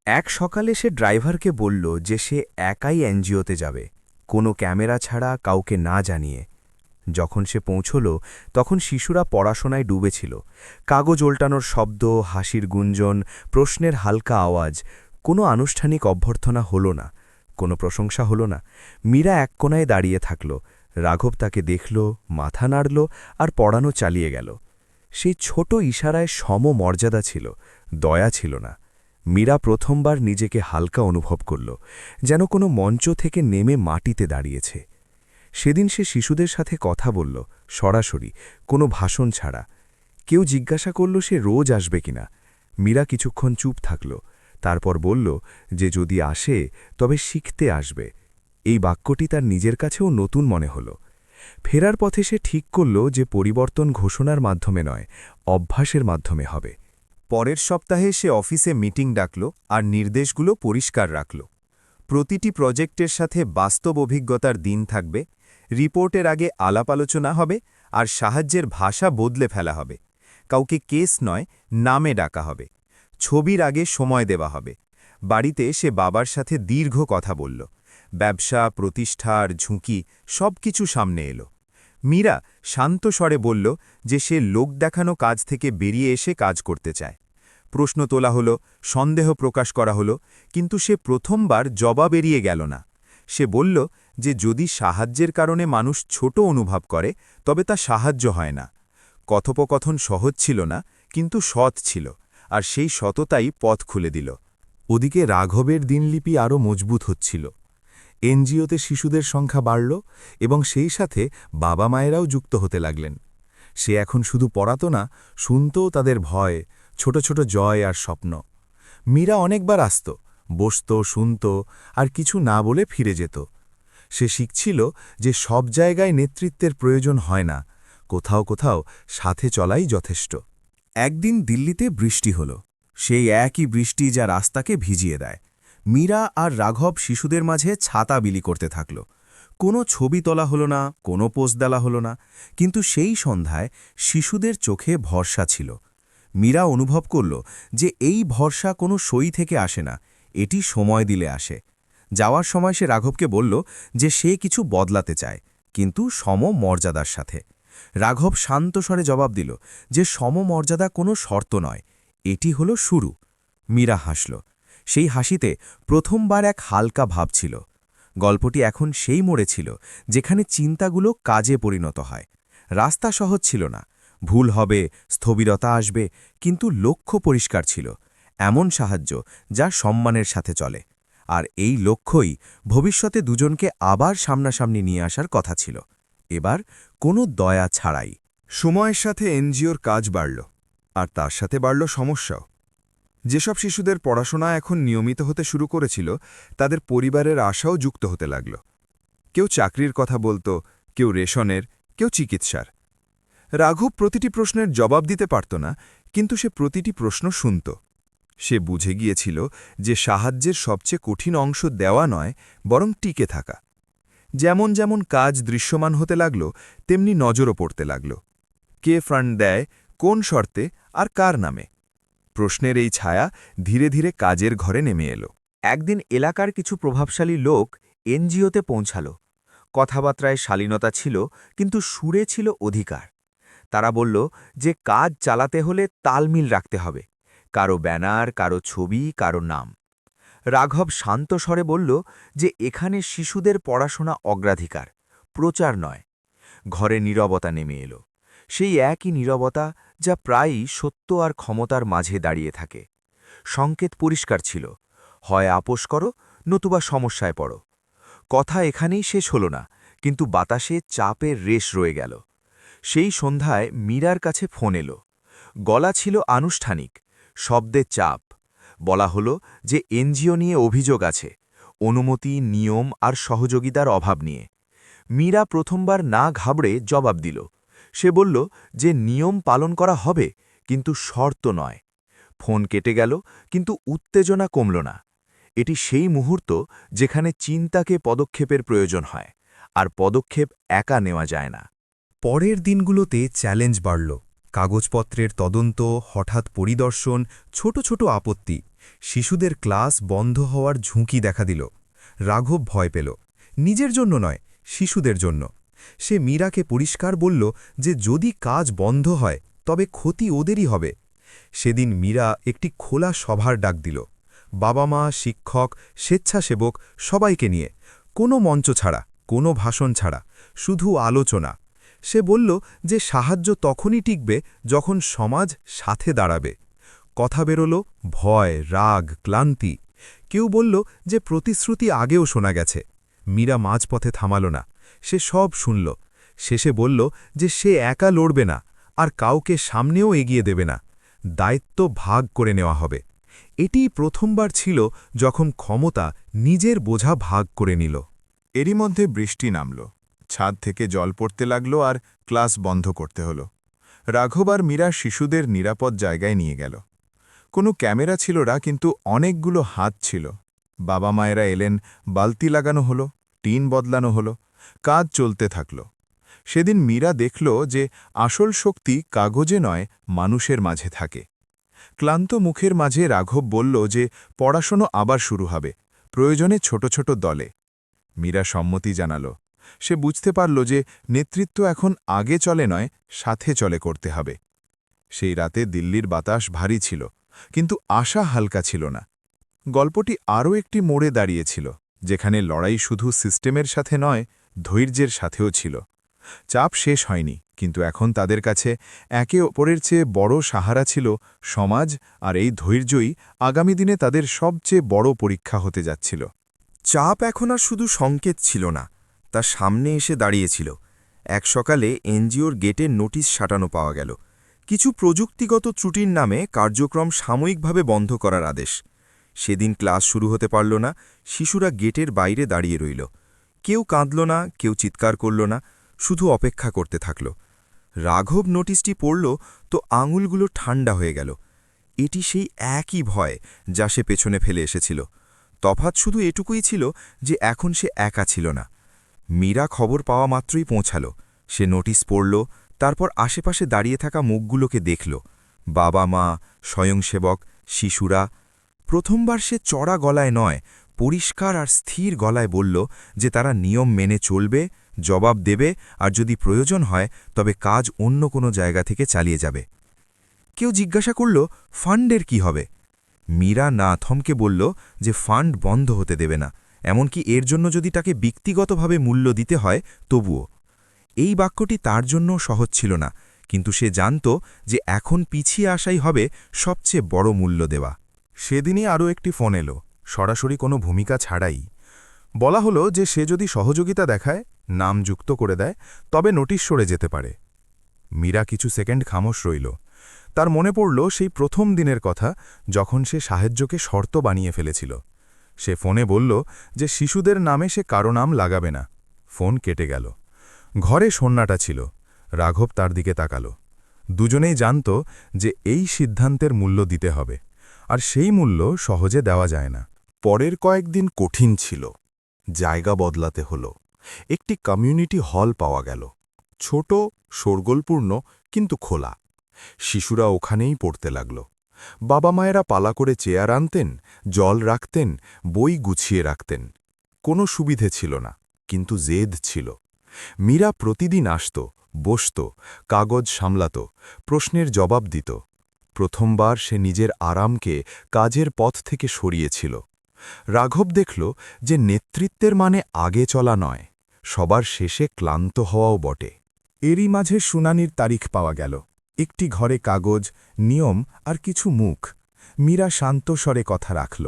S2: এক সকালে সে ড্রাইভারকে বলল যে সে একাই এনজিওতে যাবে, কোনো ক্যামেরা ছাড়া, কাউকে না জানিয়ে। যখন সে পৌঁছল, তখন শিশুরা পড়াশোনায় ডুবেছিল। কাগজ ওল্টানোর শব্দ, হাসির গুঞ্জন, প্রশ্নের হালকা আওয়াজ। কোনো আনুষ্ঠানিক অভ্যর্থনা হল না, কোনো প্রশংসা হল না। মীরা এক কোণায় দাঁড়িয়ে থাকল। রাঘব তাকে দেখল, মাথা নাড়ল, আর পড়ানো চালিয়ে গেল। সেই ছোট ইশারায় সমমর্যাদা ছিল, দয়া ছিল না। মীরা প্রথমবার নিজেকে হালকা অনুভব করল, যেন কোনো মঞ্চ থেকে নেমে মাটিতে দাঁড়িয়েছে। সেদিন সে শিশুদের সাথে কথা বলল, সরাসরি, কোনো ভাষণ ছাড়া। কেউ জিজ্ঞাসা করল সে রোজ আসবে কিনা। মীরা কিছুক্ষণ চুপ থাকল, তারপর বলল যে যদি আসে, তবে শিখতে আসবে। এই বাক্যটি তার নিজের কাছেও নতুন মনে হল। ফেরার পথে সে ঠিক করল যে পরিবর্তন ঘোষণার মাধ্যমে নয়, অভ্যাসের মাধ্যমে হবে। পরের সপ্তাহে সে অফিসে মিটিং ডাকল, আর নির্দেশগুলো পরিষ্কার রাখল। প্রতিটি প্রজেক্টের সাথে বাস্তব অভিজ্ঞতার দিন থাকবে, রিপোর্টের আগে আলাপ আলোচনা হবে, আর সাহায্যের ভাষা বদলে ফেলা হবে। কাউকে কেস নয়, নামে ডাকা হবে। ছবির আগে সময় দেওয়া হবে। বাড়িতে সে বাবার সাথে দীর্ঘ কথা বলল। ব্যবসা, প্রতিষ্ঠা আর ঝুঁকি সবকিছু সামনে এলো। মীরা শান্ত স্বরে বলল যে সে লোক দেখানো কাজ থেকে বেরিয়ে এসে কাজ করতে চায়। প্রশ্ন তোলা হলো, সন্দেহ প্রকাশ করা হলো, কিন্তু সে প্রথমবার জবাব এড়িয়ে গেল না। সে বলল যে যদি সাহায্যের কারণে মানুষ ছোট অনুভব করে, তবে তা সাহায্য হয় না। কথোপকথন সহজ ছিল না, কিন্তু সৎ ছিল, আর সেই সততাই পথ খুলে দিল। ওদিকে রাঘবের দিনলিপি আরও মজবুত হচ্ছিল। এনজিওতে শিশুদের সংখ্যা বাড়ল, এবং সেই সাথে বাবা মায়েরাও যুক্ত হতে লাগলেন। সে এখন শুধু পড়াতো না, শুনতও তাদের ভয়, ছোট ছোট জয় আর স্বপ্ন। মীরা অনেকবার আসত, বসত, শুনত, আর কিছু না বলে ফিরে যেত। সে শিখছিল যে সব জায়গায় নেতৃত্বের প্রয়োজন হয় না, কোথাও কোথাও সাথে চলাই যথেষ্ট। একদিন দিল্লিতে বৃষ্টি হল, সেই একই বৃষ্টি যা রাস্তাকে ভিজিয়ে দেয়। মীরা আর রাঘব শিশুদের মাঝে ছাতা বিলি করতে থাকল। কোনো ছবি তোলা হলো না, কোনো পোস্ট দেওয়া হলো না, কিন্তু সেই সন্ধ্যায় শিশুদের চোখে ভরসা ছিল। মীরা অনুভব করল যে এই ভরসা কোনো সই থেকে আসে না, এটি সময় দিলে আসে। যাওয়ার সময় সে রাঘবকে বলল যে সে কিছু বদলাতে চায়, কিন্তু সমমর্যাদার সাথে। রাঘব শান্ত স্বরে জবাব দিল যে সমমর্যাদা কোনো শর্ত নয়, এটি হলো শুরু। মীরা হাসল। সেই হাসিতে প্রথমবার এক হালকা ভাব ছিল। গল্পটি এখন সেই মোড়ে ছিল যেখানে চিন্তাগুলো কাজে পরিণত হয়। রাস্তা সহজ ছিল না, ভুল হবে, স্থবিরতা আসবে, কিন্তু লক্ষ্য পরিষ্কার ছিল, এমন সাহায্য যা সম্মানের সাথে চলে। আর এই লক্ষ্যই ভবিষ্যতে দুজনকে আবার সামনাসামনি নিয়ে আসার কথা ছিল, এবার কোনো দয়া ছাড়াই।
S1: সময়ের সাথে এনজিওর কাজ বাড়ল, আর তার সাথে বাড়ল সমস্যাও। যেসব শিশুদের পড়াশোনা এখন নিয়মিত হতে শুরু করেছিল, তাদের পরিবারের আশাও যুক্ত হতে লাগল। কেউ চাকরির কথা বলত, কেউ রেশনের, কেউ চিকিৎসার। রাঘব প্রতিটি প্রশ্নের জবাব দিতে পারত না, কিন্তু সে প্রতিটি প্রশ্ন শুনত। সে বুঝে গিয়েছিল যে সাহায্যের সবচেয়ে কঠিন অংশ দেওয়া নয়, বরং টিকে থাকা। যেমন যেমন কাজ দৃশ্যমান হতে লাগল, তেমনি নজরও পড়তে লাগল। কে ফান্ড দেয়, কোন শর্তে, আর কার নামে? প্রশ্নের এই ছায়া ধীরে ধীরে কাজের ঘরে নেমে এলো।
S3: একদিন এলাকার কিছু প্রভাবশালী লোক এনজিওতে পৌঁছাল। কথাবার্তায় শালীনতা ছিল, কিন্তু সুরে ছিল অধিকার। তারা বলল যে কাজ চালাতে হলে তালমিল রাখতে হবে, কারো ব্যানার, কারো ছবি, কারো নাম। রাঘব শান্ত স্বরে বলল যে এখানে শিশুদের পড়াশোনা অগ্রাধিকার, প্রচার নয়। ঘরে নীরবতা নেমে এলো, সেই একই নীরবতা যা প্রায়ই সত্য আর ক্ষমতার মাঝে দাঁড়িয়ে থাকে। সংকেত পরিষ্কার ছিল, হয় আপোস করো, নতুবা সমস্যায় পড়ো। কথা এখানেই শেষ হল না, কিন্তু বাতাসে চাপের রেশ রয়ে গেল। সেই সন্ধ্যায় মীরার কাছে ফোন এলো। গলা ছিল আনুষ্ঠানিক, শব্দে চাপ। বলা হলো যে এনজিও নিয়ে অভিযোগ আছে, অনুমতি, নিয়ম আর সহযোগিতার অভাব নিয়ে। মীরা প্রথমবার না ঘাবড়ে জবাব দিল। সে বলল যে নিয়ম পালন করা হবে, কিন্তু শর্ত নয়। ফোন কেটে গেল, কিন্তু উত্তেজনা কমল না। এটি সেই মুহূর্ত যেখানে চিন্তাকে পদক্ষেপের প্রয়োজন হয়, আর পদক্ষেপ একা নেওয়া যায় না।
S2: পরের দিনগুলোতে চ্যালেঞ্জ বাড়ল। কাগজপত্রের তদন্ত, হঠাৎ পরিদর্শন, ছোট ছোট আপত্তি। শিশুদের ক্লাস বন্ধ হওয়ার ঝুঁকি দেখা দিল। রাঘব ভয় পেল, নিজের জন্য নয়, শিশুদের জন্য। সে মীরাকে পরিষ্কার বলল যে যদি কাজ বন্ধ হয় তবে ক্ষতি ওদেরই হবে। সেদিন মীরা একটি খোলা সভার ডাক দিল, বাবা মা, শিক্ষক, স্বেচ্ছাসেবক সবাইকে নিয়ে। কোনো মঞ্চ ছাড়া, কোনো ভাষণ ছাড়া, শুধু আলোচনা। সে বলল যে সাহায্য তখনই টিকবে যখন সমাজ সাথে দাঁড়াবে। কথা বেরোল ভয়, রাগ, ক্লান্তি। কেউ বলল যে প্রতিশ্রুতি আগেও শোনা গেছে। মীরা মাঝপথে থামাল না, সে সব শুনল। শেষে বলল যে সে একা লড়বে না, আর কাউকে সামনেও এগিয়ে দেবে না। দায়িত্ব ভাগ করে নেওয়া হবে। এটিই প্রথমবার ছিল যখন ক্ষমতা নিজের বোঝা ভাগ করে নিল।
S1: এরই মধ্যে বৃষ্টি নামল, ছাদ থেকে জল পড়তে লাগল, আর ক্লাস বন্ধ করতে হলো। রাঘব আর মীরা শিশুদের নিরাপদ জায়গায় নিয়ে গেল। কোনো ক্যামেরা ছিল না, কিন্তু অনেকগুলো হাত ছিল। বাবা মায়েরা এলেন, বালতি লাগানো হলো, টিন বদলানো হলো, কাজ চলতে থাকল। সেদিন মীরা দেখল যে আসল শক্তি কাগজে নয়, মানুষের মাঝে থাকে। ক্লান্ত মুখের মাঝে রাঘব বলল যে পড়াশোনা আবার শুরু হবে, প্রয়োজনে ছোট ছোট দলে। মীরা সম্মতি জানাল। সে বুঝতে পারল যে নেতৃত্ব এখন আগে চলে নয়, সাথে চলে করতে হবে। সেই রাতে দিল্লির বাতাস ভারী ছিল, কিন্তু আশা হালকা ছিল না। গল্পটি আরও একটি মোড়ে দাঁড়িয়েছিল, যেখানে লড়াই শুধু সিস্টেমের সাথে নয়, ধৈর্যের সাথেও ছিল। চাপ শেষ হয়নি, কিন্তু এখন তাদের কাছে একে অপরের চেয়ে বড় সাহারা ছিল সমাজ, আর এই ধৈর্যই আগামী দিনে তাদের সবচেয়ে বড় পরীক্ষা হতে যাচ্ছিল।
S2: চাপ এখন আর শুধু সংকেত ছিল না, তার সামনে এসে দাঁড়িয়েছিল। এক সকালে এনজিওর গেটে নোটিশ সাটানো পাওয়া গেল, কিছু প্রযুক্তিগত ত্রুটির নামে কার্যক্রম সাময়িকভাবে বন্ধ করার আদেশ। সেদিন ক্লাস শুরু হতে পারল না। শিশুরা গেটের বাইরে দাঁড়িয়ে রইল। কেউ কাঁদল না, কেউ চিৎকার করল না, শুধু অপেক্ষা করতে থাকল। রাঘব নোটিশটি পড়ল তো আঙুলগুলো ঠান্ডা হয়ে গেল। এটি সেই একই ভয় যা সে পেছনে ফেলে এসেছিল। তফাৎ শুধু এটুকুই ছিল যে এখন সে একা ছিল না। মীরা খবর পাওয়া মাত্রই পৌঁছাল। সে নোটিশ পড়ল, তারপর আশেপাশে দাঁড়িয়ে থাকা মুখগুলোকে দেখল। বাবা মা, স্বয়ংসেবক, শিশুরা। প্রথমবার সে চড়া গলায় নয়, পরিষ্কার আর স্থির গলায় বলল যে তারা নিয়ম মেনে চলবে, জবাব দেবে, আর যদি প্রয়োজন হয় তবে কাজ অন্য কোনো জায়গা থেকে চালিয়ে যাবে। কেউ জিজ্ঞাসা করল, ফান্ডের কি হবে? মীরা না থমকে বলল যে ফান্ড বন্ধ হতে দেবে না, এমনকি এর জন্য যদি তাকে ব্যক্তিগতভাবে মূল্য দিতে হয় তবুও। এই বাক্যটি তার জন্য সহজ ছিল না, কিন্তু সে জানত যে এখন পিছিয়ে আসাই হবে সবচেয়ে বড় মূল্য দেওয়া। সেদিনই আরও একটি ফোন এলো, সরাসরি কোনো ভূমিকা ছাড়াই। বলা হলো যে সে যদি সহযোগিতা দেখায়, নাম যুক্ত করে দেয়, তবে নোটিশ সরে যেতে পারে। মীরা কিছু সেকেন্ড খামোশ রইল। তার মনে পড়ল সেই প্রথম দিনের কথা, যখন সে সাহায্যকে শর্ত বানিয়ে ফেলেছিল। সে ফোনে বলল যে শিশুদের নামে সে কারো নাম লাগাবে না। ফোন কেটে গেল। ঘরে সন্নাটা ছিল। রাঘব তার দিকে তাকাল। দুজনেই জানত যে এই সিদ্ধান্তের মূল্য দিতে হবে, আর সেই মূল্য সহজে দেওয়া যায় না। পরের কয়েকদিন কঠিন ছিল। জায়গা বদলাতে হলো। একটি কমিউনিটি হল পাওয়া গেল। ছোট, শোরগোলপূর্ণ, কিন্তু খোলা। শিশুরা ওখানেই পড়তে লাগল। বাবা মায়েরা পালা করে চেয়ার আনতেন, জল রাখতেন, বই গুছিয়ে রাখতেন। কোনো সুবিধে ছিল না, কিন্তু জেদ ছিল। মীরা প্রতিদিন আসত, বসত, কাগজ সামলাত, প্রশ্নের জবাব দিত। প্রথমবার সে নিজের আরামকে কাজের পথ থেকে সরিয়েছিল। রাঘব দেখল যে নেতৃত্বের মানে আগে চলা নয়, সবার শেষে ক্লান্ত হওয়াও বটে। এরই মাঝে শুনানির তারিখ পাওয়া গেল। একটি ঘরে কাগজ, নিয়ম আর কিছু মুখ। মীরা শান্ত স্বরে কথা রাখল।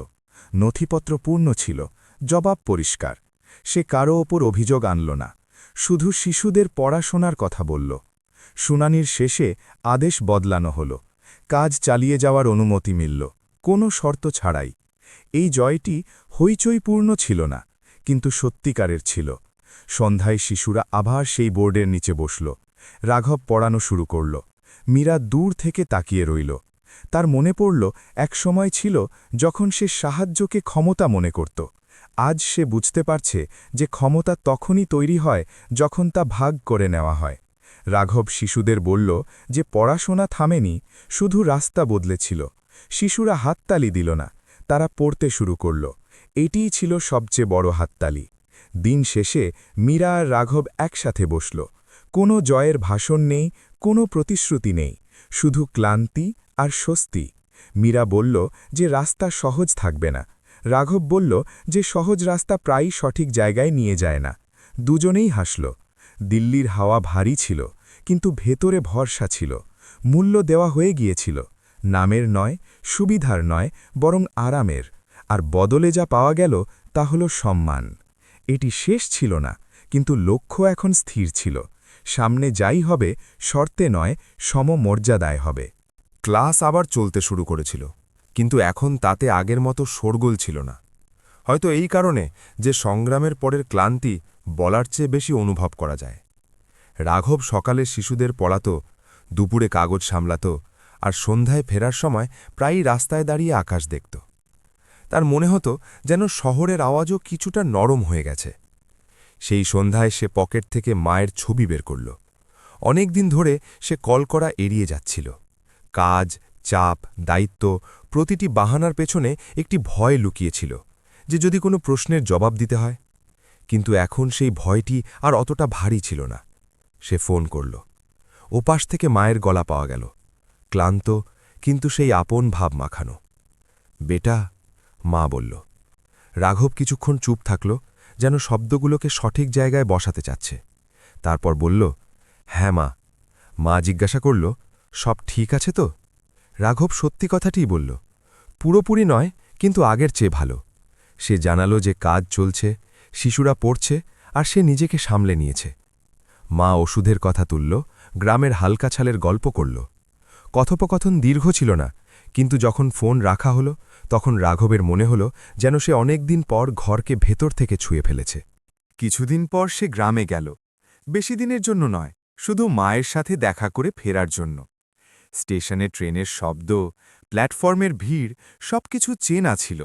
S2: নথিপত্র পূর্ণ ছিল, জবাব পরিষ্কার। সে কারো ওপর অভিযোগ আনল না, শুধু শিশুদের পড়াশোনার কথা বলল। শুনানির শেষে আদেশ বদলানো হল। কাজ চালিয়ে যাওয়ার অনুমতি মিলল, কোনো শর্ত ছাড়াই। এই জয়টি হইচইপূর্ণ ছিল না, কিন্তু সত্যিকারের ছিল। সন্ধ্যায় শিশুরা আবার সেই বোর্ডের নিচে বসল। রাঘব পড়ানো শুরু করল। মীরা দূর থেকে তাকিয়ে রইল। তার মনে পড়ল এক সময় ছিল যখন সে সাহায্যকে ক্ষমতা মনে করত। আজ সে বুঝতে পারছে যে ক্ষমতা তখনই তৈরি হয় যখন তা ভাগ করে নেওয়া হয়। রাঘব শিশুদের বলল যে পড়াশোনা থামেনি, শুধু রাস্তা বদলেছিল। শিশুরা হাততালি দিল না, তারা পড়তে শুরু করল। এটিই ছিল সবচেয়ে বড় হাততালি। দিন শেষে মীরা আর রাঘব একসাথে বসল। কোনো জয়ের ভাষণ নেই, কোনো প্রতিশ্রুতি নেই, শুধু ক্লান্তি আর স্বস্তি। মীরা বলল যে রাস্তা সহজ থাকবে না। রাঘব বলল যে সহজ রাস্তা প্রায়ই সঠিক জায়গায় নিয়ে যায় না। দুজনেই হাসল। দিল্লির হাওয়া ভারী ছিল, কিন্তু ভেতরে ভরসা ছিল। মূল্য দেওয়া হয়ে গিয়েছিল, নামের নয়, সুবিধার নয়, বরং আরামের। আর বদলে যা পাওয়া গেল তা হল সম্মান। এটি শেষ ছিল না, কিন্তু লক্ষ্য এখন স্থির ছিল। সামনে যাই হবে, শর্তে নয়, সমমর্যাদায় হবে। ক্লাস আবার চলতে শুরু করেছিল, কিন্তু এখন তাতে আগের মতো শোরগোল ছিল না। হয়তো এই কারণে যে সংগ্রামের পরের ক্লান্তি বলার চেয়ে বেশি অনুভব করা যায়। রাঘব সকালে শিশুদের পড়াত, দুপুরে কাগজ সামলাত, আর সন্ধ্যায় ফেরার সময় প্রায়ই রাস্তায় দাঁড়িয়ে আকাশ দেখত। তার মনে হতো যেন শহরের আওয়াজও কিছুটা নরম হয়ে গেছে। সেই সন্ধ্যায় সে পকেট থেকে মায়ের ছবি বের করল। অনেক দিন ধরে সে কল করা এড়িয়ে যাচ্ছিল। কাজ, চাপ, দায়িত্ব, প্রতিটি বাহানার পেছনে একটি ভয় লুকিয়েছিল যে যদি কোনো প্রশ্নের জবাব দিতে হয়। কিন্তু এখন সেই ভয়টি আর অতটা ভারী ছিল না। সে ফোন করল। ওপাশ থেকে মায়ের গলা পাওয়া গেল, ক্লান্ত, কিন্তু সেই আপন ভাব মাখানো। বেটা, মা বলল। রাঘব কিছুক্ষণ চুপ থাকল, যেন শব্দগুলোকে সঠিক জায়গায় বসাতে চাচ্ছে। তারপর বলল, হ্যাঁ মা। মা জিজ্ঞাসা করল, সব ঠিক আছে তো? রাঘব সত্যি কথাটিই বলল, পুরোপুরি নয়, কিন্তু আগের চেয়ে ভালো। সে জানালো যে কাজ চলছে, শিশুরা পড়ছে, আর সে নিজেকে সামলে নিয়েছে। মা ওষুধের কথা তুলল, গ্রামের হালকা ছালের গল্প করল। কথোপকথন দীর্ঘ ছিল না, কিন্তু যখন ফোন রাখা হলো তখন রাঘবের মনে হলো যেন সে অনেক দিন পর ঘরকে ভেতর থেকে ছুঁয়ে ফেলেছে। কিছুদিন পর সে গ্রামে গেল, বেশি দিনের জন্য নয়, শুধু মায়ের সাথে দেখা করে ফেরার জন্য। স্টেশনে ট্রেনের শব্দ, প্ল্যাটফর্মের ভিড়, সবকিছু চেনা ছিল,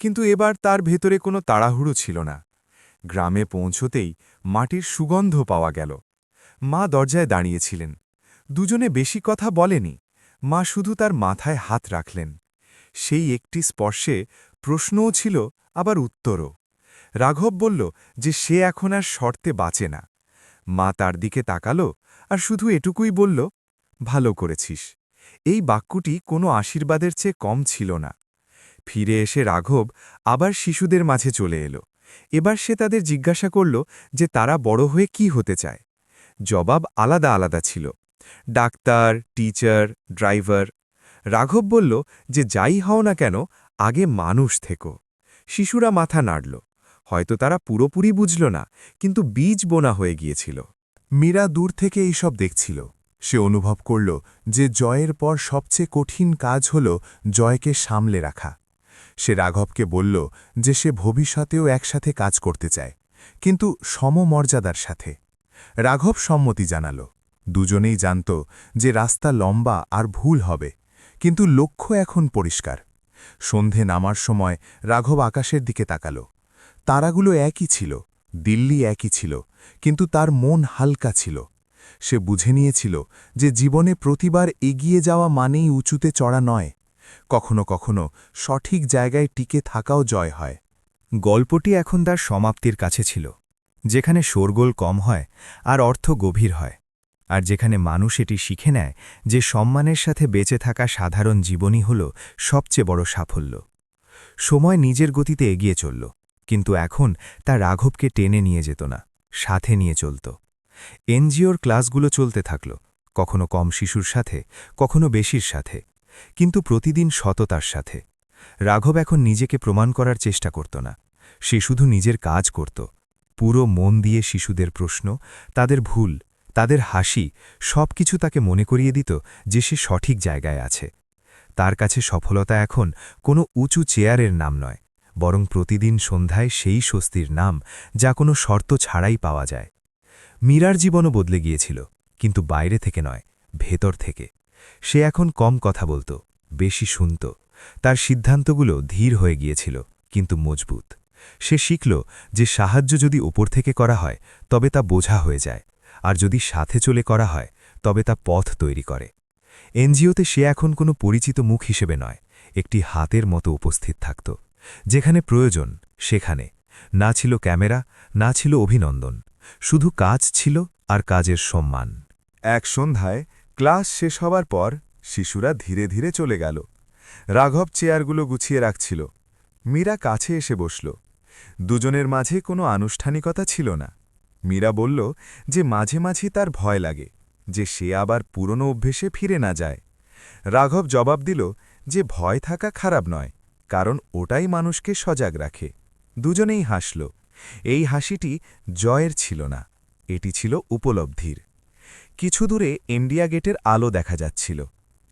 S2: কিন্তু এবার তার ভেতরে কোনো তাড়াহুড়ো ছিল না। গ্রামে পৌঁছতেই মাটির সুগন্ধ পাওয়া গেল। মা দরজায় দাঁড়িয়েছিলেন। দুজনে বেশি কথা বলেনি, মা শুধু তার মাথায় হাত রাখলেন। সেই একটি স্পর্শে প্রশ্নও ছিল, আবার উত্তরও। রাঘব বলল যে সে এখন আর শর্তে বাঁচে না। মা তার দিকে তাকালো আর শুধু এটুকুই বলল, ভালো করেছিস। এই বাক্যটি কোনো আশীর্বাদের চেয়ে কম ছিল না। ফিরে এসে রাঘব আবার শিশুদের মাঝে চলে এলো। এবার সে তাদের জিজ্ঞাসা করল যে তারা বড় হয়ে কি হতে চায়। জবাব আলাদা আলাদা ছিল, ডাক্তার, টিচার, ড্রাইভার। রাঘব বলল যে যাই হও না কেন, আগে মানুষ থেকো। শিশুরা মাথা নাড়ল। হয়তো তারা পুরোপুরি বুঝল না, কিন্তু বীজ বোনা হয়ে গিয়েছিল। মীরা দূর থেকে এইসব দেখছিল। সে অনুভব করল যে জয়ের পর সবচেয়ে কঠিন কাজ হল জয়কে সামলে রাখা। সে রাঘবকে বলল যে সে ভবিষ্যতেও একসাথে কাজ করতে চায়, কিন্তু সমমর্যাদার সাথে। রাঘব সম্মতি জানাল। দুজনেই জানত যে রাস্তা লম্বা আর ভুল হবে, কিন্তু লক্ষ্য এখন পরিষ্কার। সন্ধে নামার সময় রাঘব আকাশের দিকে তাকাল। তারাগুলো একই ছিল, দিল্লি একই ছিল, কিন্তু তার মন হালকা ছিল। সে বুঝে নিয়েছিল যে জীবনে প্রতিবার এগিয়ে যাওয়া মানেই উঁচুতে চড়া নয়, কখনো কখনো সঠিক জায়গায় টিকে থাকাও জয় হয়।
S3: গল্পটি এখন তার সমাপ্তির কাছে ছিল, যেখানে শোরগোল কম হয় আর অর্থ গভীর হয়, আর যেখানে মানুষ এটি শিখে নেয় যে সম্মানের সাথে বেঁচে থাকা সাধারণ জীবনই হল সবচেয়ে বড় সাফল্য। সময় নিজের গতিতে এগিয়ে চলল, কিন্তু এখন তা রাঘবকে টেনে নিয়ে যেত না, সাথে নিয়ে চলত। এনজিওর ক্লাসগুলো চলতে থাকল, কখনো কম শিশুর সাথে, কখনো বেশির সাথে, কিন্তু প্রতিদিন সততার সাথে। রাঘব এখন নিজেকে প্রমাণ করার চেষ্টা করত না, সে শুধু নিজের কাজ করত। পুরো মন দিয়ে শিশুদের প্রশ্ন, তাদের ভুল, তাদের হাসি, সব কিছু তাকে মনে করিয়ে দিত যে সে সঠিক জায়গায় আছে। তার কাছে সফলতা এখন কোনো উঁচু চেয়ারের নাম নয়, বরং প্রতিদিন সন্ধ্যায় সেই স্বস্তির নাম যা কোনো শর্ত ছাড়াই পাওয়া যায়। মীরার জীবনও বদলে গিয়েছিল, কিন্তু বাইরে থেকে নয়, ভেতর থেকে। সে এখন কম কথা বলত, বেশি শুনত। তার সিদ্ধান্তগুলো ধীর হয়ে গিয়েছিল, কিন্তু মজবুত। সে শিখল যে সাহায্য যদি ওপর থেকে করা হয় তবে তা বোঝা হয়ে যায়, আর যদি সাথে চলে করা হয় তবে তা পথ তৈরি করে। এনজিওতে সে এখন কোনো পরিচিত মুখ হিসেবে নয়, একটি হাতের মতো উপস্থিত থাকত। যেখানে প্রয়োজন সেখানে। না ছিল ক্যামেরা, না ছিল অভিনন্দন, শুধু কাজ ছিল আর কাজের সম্মান।
S2: এক সন্ধ্যায় ক্লাস শেষ হবার পর শিশুরা ধীরে ধীরে চলে গেল। রাঘব চেয়ারগুলো গুছিয়ে রাখছিল। মীরা কাছে এসে বসল। দুজনের মাঝে কোনো আনুষ্ঠানিকতা ছিল না। মীরা বলল যে মাঝে মাঝে তার ভয় লাগে যে সে আবার পুরনো অভ্যেসে ফিরে না যায়। রাঘব জবাব দিল যে ভয় থাকা খারাপ নয়, কারণ ওটাই মানুষকে সজাগ রাখে। দুজনেই হাসল। এই হাসিটি জয়ের ছিল না, এটি ছিল উপলব্ধির। কিছু দূরে ইন্ডিয়া গেটের আলো দেখা যাচ্ছিল।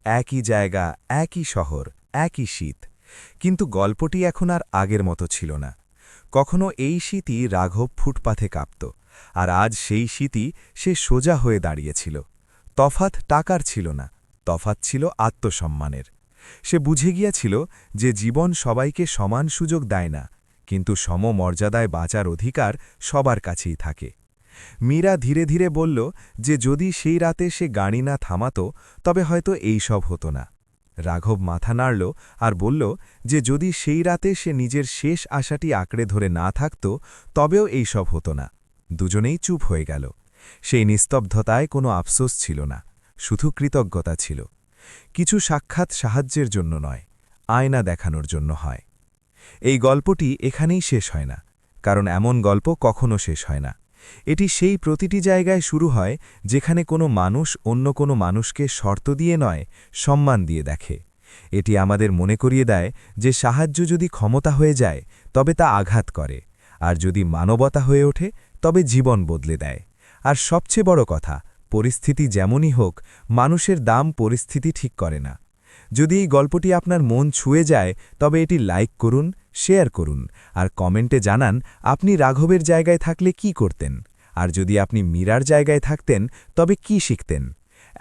S2: একই জায়গা, একই শহর, একই শীত, কিন্তু গল্পটি এখন আর আগের মতো ছিল না। কখনো এই শীতই রাঘব ফুটপাথে কাঁপত, আর আজ সেই শীতই সে সোজা হয়ে দাঁড়িয়েছিল। তফাৎ টাকার ছিল না, তফাৎ ছিল আত্মসম্মানের। সে বুঝে গিয়েছিল যে জীবন সবাইকে সমান সুযোগ দেয় না, কিন্তু সমমর্যাদায় বাঁচার অধিকার সবার কাছেই থাকে। মীরা ধীরে ধীরে বলল যে যদি সেই রাতে সে গাড়ি না থামাত তবে হয়তো এই সব হতো না। রাঘব মাথা নাড়ল আর বলল যে যদি সেই রাতে সে নিজের শেষ আশাটি আঁকড়ে ধরে না থাকত তবেও এই সব হতো না। দুজনেই চুপ হয়ে গেল। সেই নিস্তব্ধতায় কোনো আফসোস ছিল না, শুধু কৃতজ্ঞতা ছিল। কিছু সাক্ষাৎ সাহায্যের জন্য নয়, আয়না দেখানোর জন্য হয়। এই গল্পটি এখানেই শেষ হয় না, কারণ এমন গল্প কখনো শেষ হয় না। এটি সেই প্রতিটি জায়গায় শুরু হয় যেখানে কোনো মানুষ অন্য কোনো মানুষকে শর্ত দিয়ে নয়, সম্মান দিয়ে দেখে। এটি আমাদের মনে করিয়ে দেয় যে সাহায্য যদি ক্ষমতা হয়ে যায় তবে তা আঘাত করে, আর যদি মানবতা হয়ে ওঠে তবে জীবন বদলে দেয়। আর সবচেয়ে বড় কথা, পরিস্থিতি যেমনই হোক, মানুষের দাম পরিস্থিতি ঠিক করে না। যদি এই গল্পটি আপনার মন ছুঁয়ে যায় তবে এটি লাইক করুন, শেয়ার করুন, আর কমেন্টে জানান আপনি রাঘবের জায়গায় থাকলে কি করতেন, আর যদি আপনি মীরার জায়গায় থাকতেন তবে কি শিখতেন।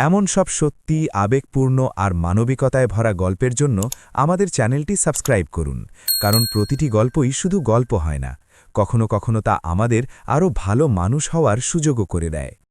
S2: এমন সব সত্যি, আবেগপূর্ণ আর মানবিকতায় ভরা গল্পের জন্য আমাদের চ্যানেলটি সাবস্ক্রাইব করুন, কারণ প্রতিটি গল্পই শুধু গল্প হয় না, কখনো কখনো তা আমাদের আরও ভালো মানুষ হওয়ার সুযোগও করে দেয়।